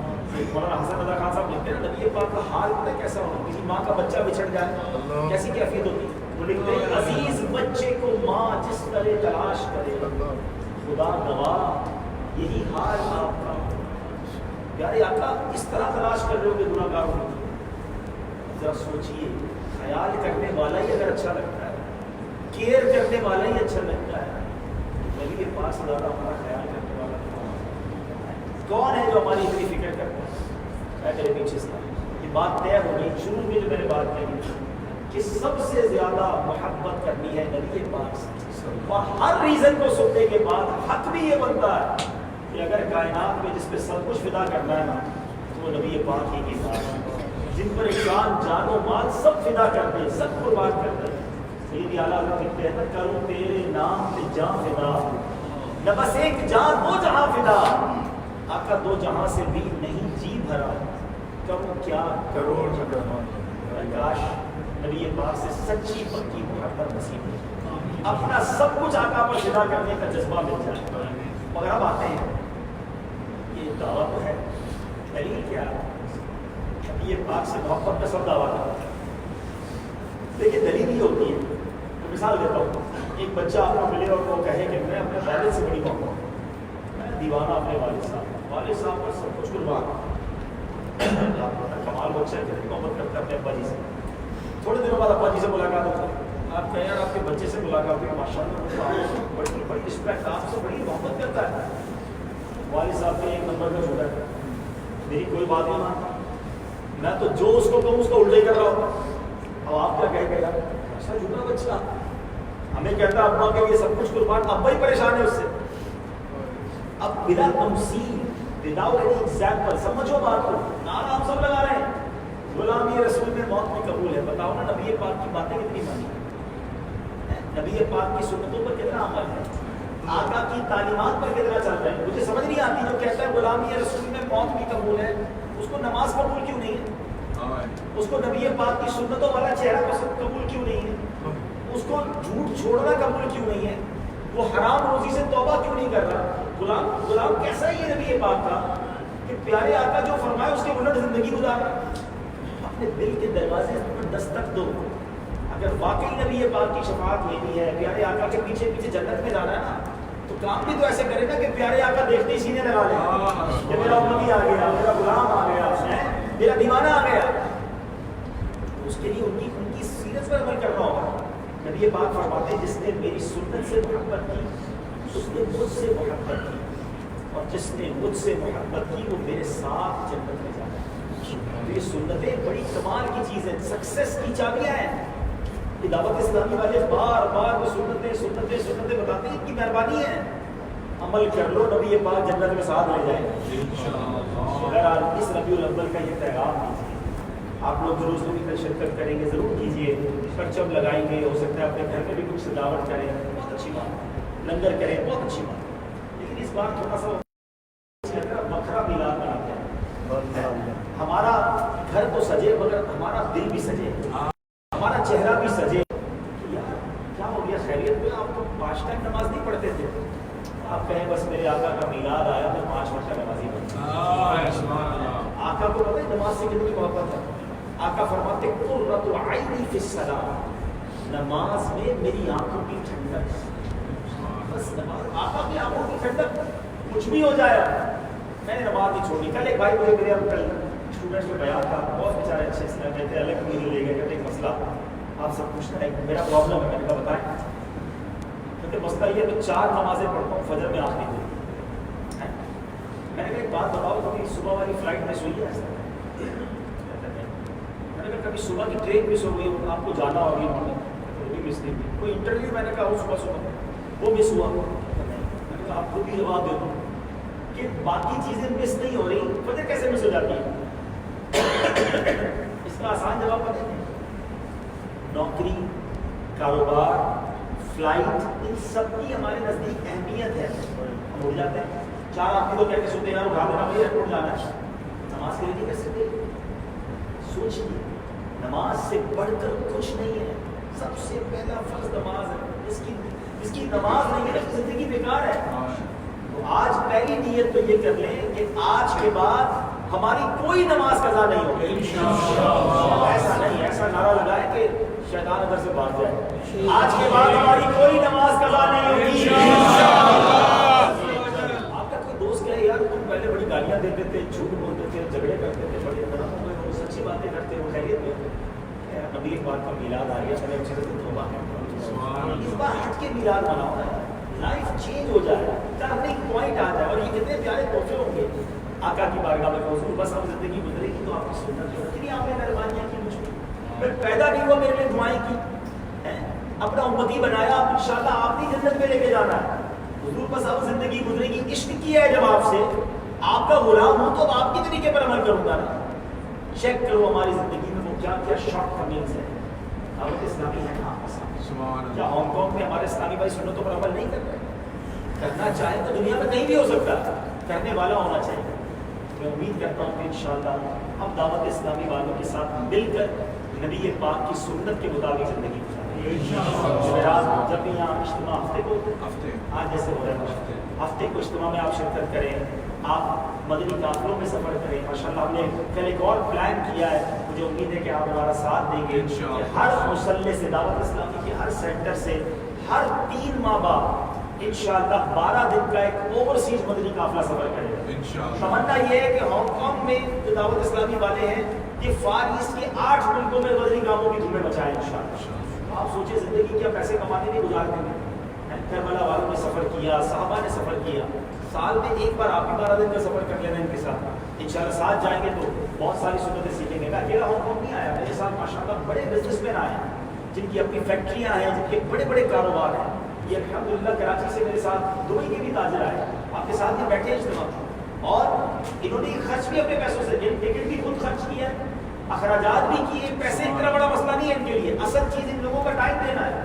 مولانا حسن رضا خان صاحب لکھتے ہیں نبی پاک کا حال پتہ کیسا ہوگا, کسی ماں کا بچہ بچھڑ جائے کیسی کیفیت ہوتی ہے. وہ لکھتے ہیں عزیز بچے کو ماں جس طرح تلاش کرے, خدا گواہ یہی حال آپ کا. پیارے آقا اس طرح تلاش کر رہے ہو کہ گناہگار ہو. ذرا سوچئے, خیال کرنے والا ہی اگر اچھا لگتا ہے, کیئر کرنے والا ہی اچھا لگتا ہے, نبی کے پاس زیادہ ہمارا خیال کرنے والا کون ہے جو ہماری اتنی فکر کرتا ہے؟ میں تیرے پیچھے سے یہ بات طے ہوگی. شروع میں جو میں نے بات کہی کہ سب سے زیادہ محبت کرنی ہے نبی پاک سے, اور ہر ریزن کو سننے کے بعد حق بھی یہ بنتا ہے کہ اگر کائنات میں جس پہ سب کچھ فدا کرنا ہے نا, تو وہ نبی پاک ہی کی بات ہے, جن پر انسان جان و مال سب فدا کر دے, سب قربان کر دے. سیدھی اعلیٰ لکھتے ہیں کروں تیرے نام پہ جان فدا, نہ بس ایک جان وہ جہاں فدا, آقا دو جہاں سے بھی نہیں جی بھرا, کروں کیا کروڑ کاش نبی پاک سے سچی پکی محبت نصیب ہو, اپنا سب کچھ آقا پر فدا کرنے کا جذبہ مل جائے. مگر اب آتے ہیں, یہ دعویٰ تو ہے, دلیل کیا ہے؟ نبی پاک سے محبت کا سب دعویٰ تھا, لیکن دلیل یہ ہوتی ہے. تو مثال دیتا ہوں, ایک بچہ آپ کو ملے اور وہ کہے کہ میں اپنے والد سے بڑی محبت ہوں, میں دیوانہ اپنے والد صاحب پر سب کچھ قربان. کمال بچہ ہے, محبت کرتا ہے اپنے ابا جی سے. تھوڑے دنوں بعد ابا جی سے ملاقات ہوتا ہے, آپ کہیں یار آپ کے بچے سے ملاقات ہوئی, ماشاء اللہ بڑی بڑی رسپیکٹ, آپ سے بڑی محبت کرتا ہے. والد صاحب کے ایک نمبر کا چھوٹا ہے, میری کوئی بات نہیں مانتا, میں تو جو اس کو کہوں اس کو الٹا ہی کر رہا ہوتا. اب آپ کیا کہے گا یار ایسا جھوٹا بچہ, ہمیں کہتا ہے ابا کے لیے سب کچھ قربان, ابا ہی پریشان ہے اس سے. اب بلا تمثیل, وداؤٹ اینی ایگزامپل, سمجھو بات کو, نام آپ سب لگا رہے ہیں. غلامی رسول میں موت بھی قبول ہے. بتاؤ نا نبی پاک کی باتیں کتنی مانی, نبی پاک کی سنتوں پر کتنا عمل ہے, آقا کی تعلیمات پر کتنا چل رہا ہے. مجھے سمجھ نہیں آتی جو کہتا ہے غلامی رسول میں موت بھی قبول ہے, اس کو نماز قبول کیوں نہیں ہے؟ اس کو نبی پاک کی سنتوں والا چہرہ قبول کیوں نہیں ہے؟ اس کو جھوٹ چھوڑنا قبول کیوں نہیں ہے؟ وہ حرام روزی سے توبہ کیوں نہیں کر رہا؟ غلام کیسا ہی ہے نبی پاک کا کہ پیارے آقا جو فرمائے اس کے الٹ زندگی گزارا. اپنے دل کے دروازے پر دستک دو. اگر واقعی نبی پاک کی شفاعت لینی ہے, پیارے آقا کے پیچھے پیچھے جنت میں جانا ہے نا, تو کام بھی تو ایسے کرے نا کہ پیارے آقا دیکھتے ہی سینے لگا لیں کہ میرا امتی آ گیا, میرا غلام آ گیا, میرا دیوانہ آ گیا. اس کے لیے ان کی سیرت پر عمل کرنا ہوگا. نبی پاک فرماتے ہیں جس نے میری سنت سے محبت کی اس نے مجھ سے محبت کی, اور جس نے مجھ سے محبت کی وہ میرے ساتھ جنت میں جاتا ہے. یہ سنتیں بڑی کمال کی چیز ہے, سکسیس کی چابیاں ہیں. دعوت اسلامی والے بار بار وہ سنتیں بتاتے ہیں, ان کی مہربانی ہے. عمل کر لو، نبی پاک جنت میں ساتھ لے جائیں گے۔ بہرحال اس ربیع الاول کا یہ پیغام دیجیے، آپ لوگ روز بھی میں شرکت کریں گے، ضرور کیجیے، پرچم لگائیں گے، ہو سکتا ہے اپنے گھر میں بھی کچھ سجاوٹ کریں، بہت اچھی بات، لنگر کریں، بہت اچھی بات، لیکن اس بار تھوڑا سا بکھرا میلاد مناتے ہیں، ہمارا گھر تو سجے مگر ہمارا دل بھی سجے، ہمارا چہرہ بھی سجے۔ یار کیا ہو گیا خیریت میں؟ آپ تو 5 ٹائم نماز نہیں پڑھتے تھے، آپ کہیں بس میرے آقا کا میلاد آیا تو 5 وقت کا نمازی بن گیا۔ آقا کو پتہ ہے نماز سے کتنی محبت ہے؟ آقا فرماتے قرۃ عینی فی الصلاۃ، نماز میں میری آنکھوں کی ٹھنڈک، بس نماز آقا کی آنکھوں کی ٹھنڈک، کچھ بھی ہو جائے میں نے نماز نہیں چھوڑی۔ کل ایک بھائی مجھے میرے کل اسٹوڈنٹس میں بیان تھا، بہت بیچارے اچھے سے کہتے الگ میرے لے گئے، کہتے ایک مسئلہ آپ سب پوچھنا ہے، میرا پرابلم ہے، میں نے کہا بتائیں، کہتے مسئلہ یہ ہے میں 4 نمازیں پڑھتا ہوں فجر میں آخری دن، میں نے کہا ایک بات بتاؤ کبھی صبح والی فلائٹ مس ہوئی ہے ایسا؟ میں نے کہا کبھی صبح کی ٹرین مس ہو گئی، آپ کو جانا ہوگی وہ بھی مس نہیں ہوئی، کوئی انٹرویو میں نے کہا وہ صبح وہ مس ہوا، میں نے کہا آپ کو بھی جواب دے دو کہ باقی چیزیں مس نہیں ہو رہی، فجر کیسے مس ہو جاتی ہے؟ اس کا آسان جواب پتہ ہے، نوکری، کاروبار، فلائٹ، ان سب کی ہمارے نزدیک اہمیت ہے، ہم اٹھ جاتے ہیں 4 آدمی کو کہہ کے سنتے ہیں یار اٹھا دینا مجھے ایئرپورٹ جانا ہے، نماز کے لیے نہیں کر سکتے؟ سوچیے نماز سے بڑھ کر کچھ نہیں ہے، سب سے پہلا فرض نماز ہے، اس کی نماز نہیں ہے اس کی زندگی بیکار ہے۔ تو آج پہلی نیت تو یہ کر لیں کہ آج کے بعد ہماری کوئی نماز قضا نہیں ہوگی، ایسا نہیں، ایسا نعرہ لگائے کہ شیطان ادھر سے بھاگ جائے، آج کے بعد ہماری کوئی نماز قضا نہیں ہوگی۔ آپ کا کوئی دوست کہے یار تم پہلے بڑی گالیاں دیتے تھے، جھوٹ بولتے تھے، جھگڑے کرتے تھے، بڑے سچی باتیں کرتے ہو، خیریت میں نبی پاک کا میلاد آ گیا، میں اچھے سے توبہ کرتا ہوں، اس بار ہٹ کے میلاد مناؤ نا، لائف چینج ہو جائے، ٹرننگ پوائنٹ آ جائے، اور یہ کتنے پیارے تحفے ہوں گے آقا کی بارگاہ میں، حضور بس اب زندگی گزرے گی تو آپ کی سنت ہے، اتنی آپ نے مہربانیاں کی مجھ پہ، میں پیدا نہیں ہوا میرے لیے دعائیں کی، اپنا امتی بنایا، اب انشاءاللہ آپ نے جنت میں لے کے جانا ہے، حضور بس اب زندگی گزرے گی، عشق کیا ہے جب آپ سے، آپ کا غلام ہوں تو آپ کے طریقے پر عمل کروں گا نا۔ چیک کرو ہماری زندگی میں وہ کیا کیا شارٹ کمنگز ہیں، دعوت اسلامی ہے نا آپ کے سامنے، کیا ہانگ کانگ میں ہمارے اسلامی بھائی سنتوں پر عمل نہیں کر رہے؟ کرنا چاہیں تو دنیا میں کہیں بھی ہو سکتا ہے، کرنے والا ہونا چاہیے۔ میں امید کرتا ہوں کہ انشاءاللہ ہم دعوت اسلامی والوں کے ساتھ مل کر نبی پاک کی سنت کے مطابق زندگی گزاریں۔ جب بھی یہاں اجتماع ہفتے کو آج جیسے ہو رہا ہے، ہفتے کو اجتماع میں آپ شرکت کریں، آپ مدنی قافلوں میں سفر کریں، ماشاءاللہ ہم نے کل ایک اور پلان کیا ہے، مجھے امید ہے کہ آپ ہمارا ساتھ دیں گے کہ ہر مسلح سے دعوت اسلامی کے ہر سینٹر سے ہر 3 ماہ بعد انشاءاللہ 12 دن کا ایک اوورسیز مدنی قافلہ سفر کرے گا۔ تمنا یہ ہے کہ ہانگ کانگ میں جو دعوت اسلامی والے ہیں یہ فار ایسٹ کے 8 ملکوں میں مدنی کاموں کی دھومیں مچائیں انشاءاللہ۔ آپ سوچیں زندگی کیا پیسے کمانے نہیں گزار دیں گے، کربلا والوں نے سفر کیا، صحابہ نے سفر کیا، سال میں ایک بار آپ بھی 12 دن کا سفر کر لینا ان کے ساتھ، انشاءاللہ ساتھ جائیں گے تو بہت ساری سنتیں سیکھیں گے۔ میں اکیلا ہانگ کانگ نہیں آیا، میرے ساتھ ماشاءاللہ بڑے بزنس مین آئے ہیں جن کی اپنی فیکٹریاں ہیں، جن کے بڑے بڑے کاروبار ہیں، یہ الحمدللہ کراچی سے میرے ساتھ دبئی کے بھی تاجر آئے، آپ کے ساتھ ہی بیٹھے ہیں اجتماع، اور انہوں نے خرچ بھی اپنے پیسوں سے، ٹکٹ بھی خود خرچ کیا، اخراجات بھی کیے، پیسے اتنا بڑا مسئلہ نہیں ہے ان کے لیے، اصل چیز ان لوگوں کا ٹائم دینا ہے۔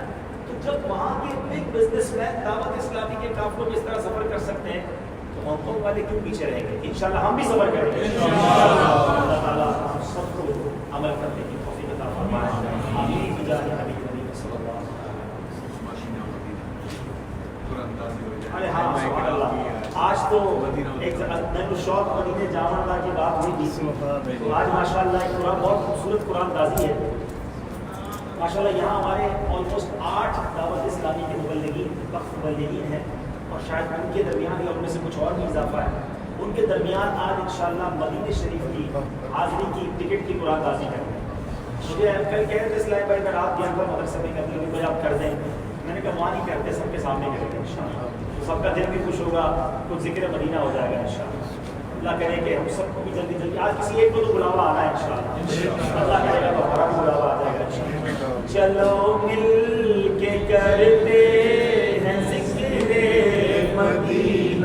تو جب وہاں کے بگ بزنس مین دعوت اسلامی کے قافلوں میں اس طرح سفر کر سکتے ہیں تو ہانگ کانگ والے کیوں پیچھے رہیں گے؟ انشاءاللہ ہم بھی سفر کریں گے، اللہ تعالیٰ ہم سب کو عمل کرنے کی توفیق عطا فرمائے، آمین بجاہ نبی کریم صلی اللہ علیہ وسلم۔ ارے ہاں سبحان اللہ، آج تو ایک نیم شوق مدینے جامع اللہ کی بات ہوئی تھی، تو آج ماشاءاللہ ایک قرآن بہت خوبصورت قرآن تازی ہے ماشاءاللہ۔ یہاں ہمارے آلموسٹ 8 دعوت اسلامی کے مبلغین وقت مبلغین ہیں، اور شاید ان کے درمیان یا ان میں سے کچھ اور بھی اضافہ ہے، ان کے درمیان آج انشاءاللہ مدینہ شریف کی حاضری کی ٹکٹ کی قرآن تازی کریں گے۔ مجھے کل کہہ رہے تھے اسلام بھائی میں رات گیا تھا مدرسے میں، کبھی کبھی آپ کر دیں، میں نے کہا وہاں نہیں کرتے، سب کے سامنے کریں گے انشاءاللہ، تو سب کا دل بھی خوش ہوگا، کچھ ذکر مدینہ ہو جائے گا انشاءاللہ۔ اللہ کرے کہ ہم سب کو بھی جلدی جلدی، آج کسی ایک کو تو بلاوا آنا ہے انشاءاللہ، اللہ کرے گا تو ہمارا بھی بلاوا آ جائے گا انشاءاللہ۔ چلو مل کے کرتے ہیں ذکر مدینہ،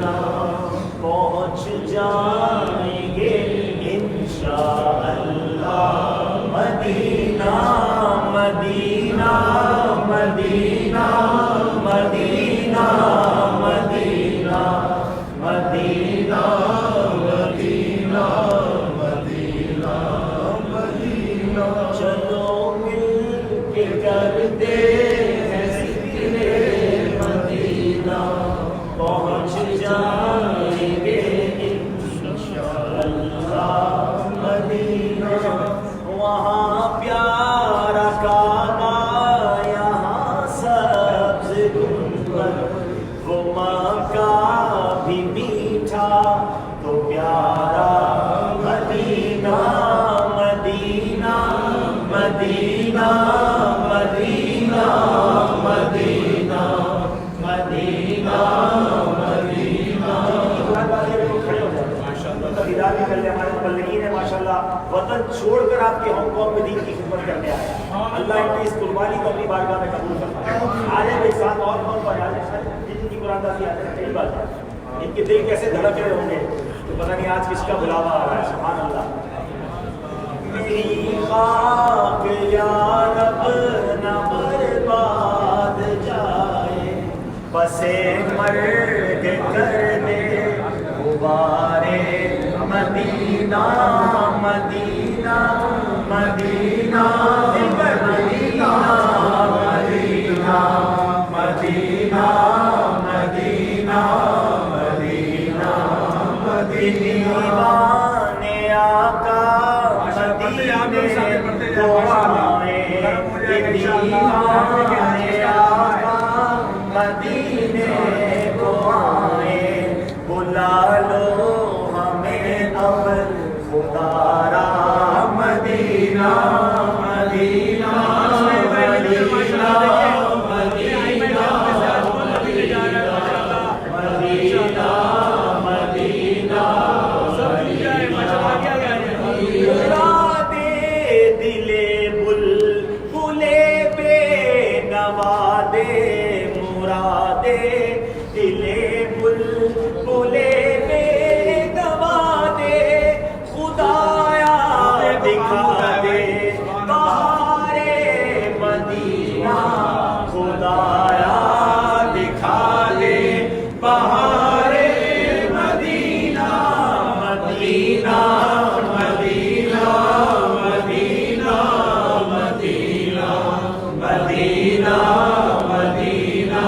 جائیں گے انشاءاللہ مدینہ مدینہ مدینہ مدینہ مدینہ مدینہ مدینہ مدینہ مدینہ چلو مل کے کرتے ہیں ذکر مدینہ پہنچ جائیں گے انشاءاللہ مدینہ وہاں پیارا کعبہ یہاں سبز گنبد وہ مکہ بھی میٹھا تو پیارا مدینہ مدینہ مدینہ مدینہ مدینہ مدینہ مدینہ دیدار بھی کر لیں ہمارے مبلغین ہیں ماشاءاللہ وطن چھوڑ کر آپ کے ہانگ کانگ میں دین کی خدمت کرنے آئے اللہ ان کی اس قربانی کو اپنی بارگاہ میں قبول فرمائے آج ایک ساتھ اور کون پر آج جن کی قرآن دازی آتے ہیں کئی بات ہے ان کے دل کیسے دھڑک رہے ہوں گے تو پتہ نہیں آج کس کا بلاوا آ رہا ہے سبحان اللہ میری خاک یا رب نہ برباد جائے بسے مرگ کر دے غبارے مدینہ مدینہ مدینہ مدینہ مدینہ مدینہ مدینہ مدینہ دیوانے آقا مدینے کو آئے دیوانے آقا مدینے کو آئے بلا لو ہمیں اب خدارا مدینہ مدینہ مدینہ مدینہ مدینہ مرادے دلے بلبلے بے نوادے مرادے دلے بلبلے بے نوادے خدایا دکھا دے بہارے مدینہ خدایا دکھا دے بہارے مدینہ مدینہ مدینہ مدینہ مدینہ مدینہ مدینہ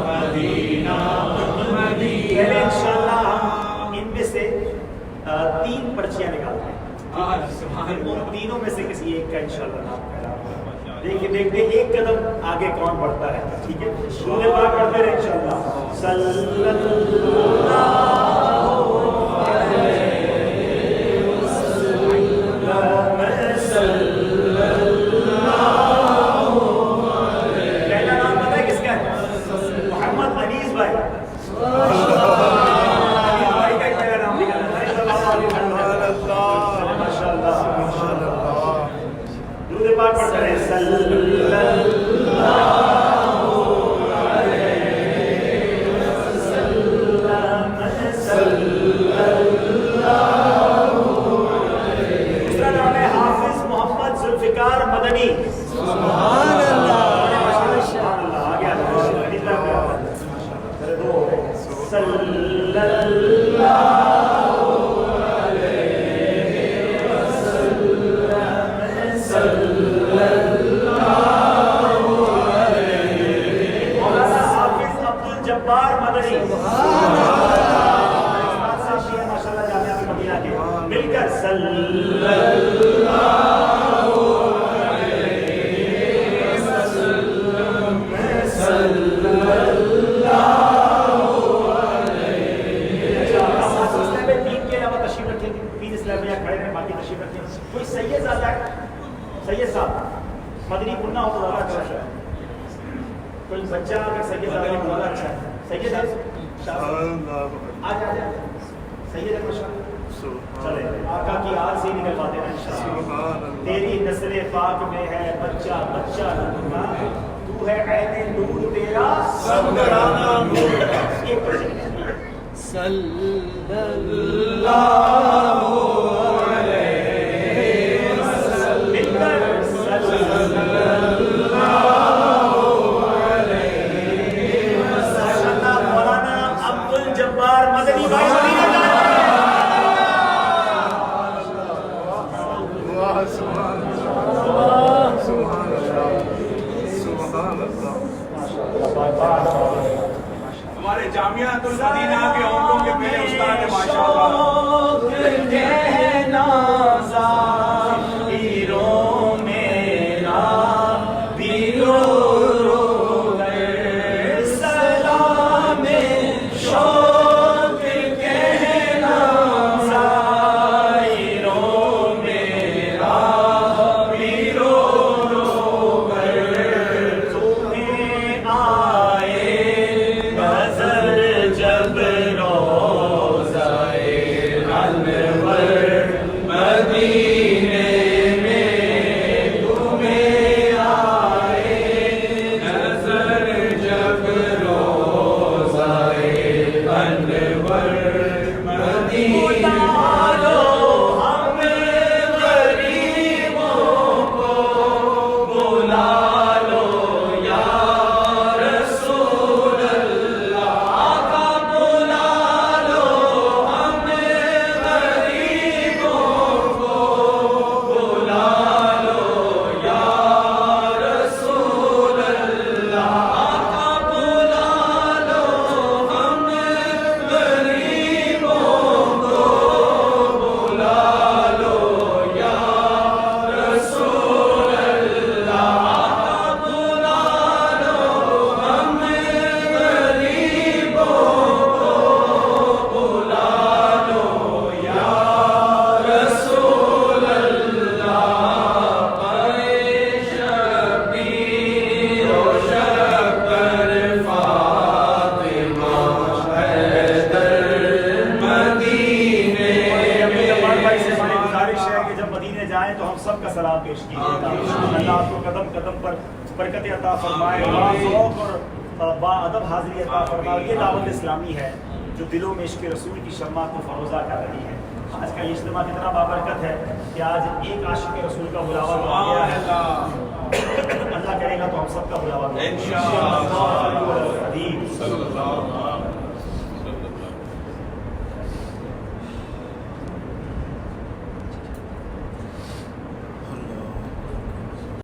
مدینہ مدینہ انشاءاللہ ان میں سے 3 پرچیاں نکالتے ہیں ان تینوں میں سے کسی ایک کا انشاءاللہ نام پہلا دیکھیں دیکھتے ایک قدم آگے کون بڑھتا ہے ٹھیک ہے درود پاک پڑھتے رہیں انشاءاللہ صلی اللہ پہلا نام پتہ ہے کس کا ہے محمد انیس بھائی بھائی کا پہلا نام نکالا ماشاءاللہ درود پاک پڑھتے رہیں صلی اللہ ذوالفقار مدنی سبحان اللہ آگے صلی اللہ علیہ وسلم صلی اللہ علیہ مولانا حافظ عبدالجبار مدنی سبحان اللہ ماشاءاللہ جامعہ مدینہ کے مل کر صلی اللہ کوئی سید زیادہ ہے سید صاحب مدنی پڑھنا ہو تو زیادہ اچھا ہے کوئی بچہ اگر سید زیادہ ہو تو زیادہ اچھا ہے سید ہے آج سید ہے چلے آقا کی آج سے نکل پاتے ہیں انشاءاللہ تیری نسل پاک میں ہے بچہ بچہ نورا تو ہے عین نور تیرا سب گرانا نور صلی اللہ علیہ وسلم۔ مولانا عبد الجبار مدنی بھائی مدینہ جا رہے ہیں۔ ہمارے جامعۃ المدینہ کے عمروں کے پہلے استاد ہیں ماشاءاللہ۔ سلام پیش کیجیے گا۔ اللہ آپ کو قدم قدم پر برکت عطا فرمائے، ذوق اور با ادب حاضری عطا فرمائے۔ یہ دعوت اسلامی ہے جو دلوں میں عشق رسول کی شمع کو فروزہ کر رہی ہے۔ آج کا یہ اجتماع کتنا بابرکت ہے کہ آج ایک عاشق رسول کا بلاوا ہو گیا ہے۔ اللہ کرے گا تو ہم سب کا بلاوا ہوگا انشاءاللہ۔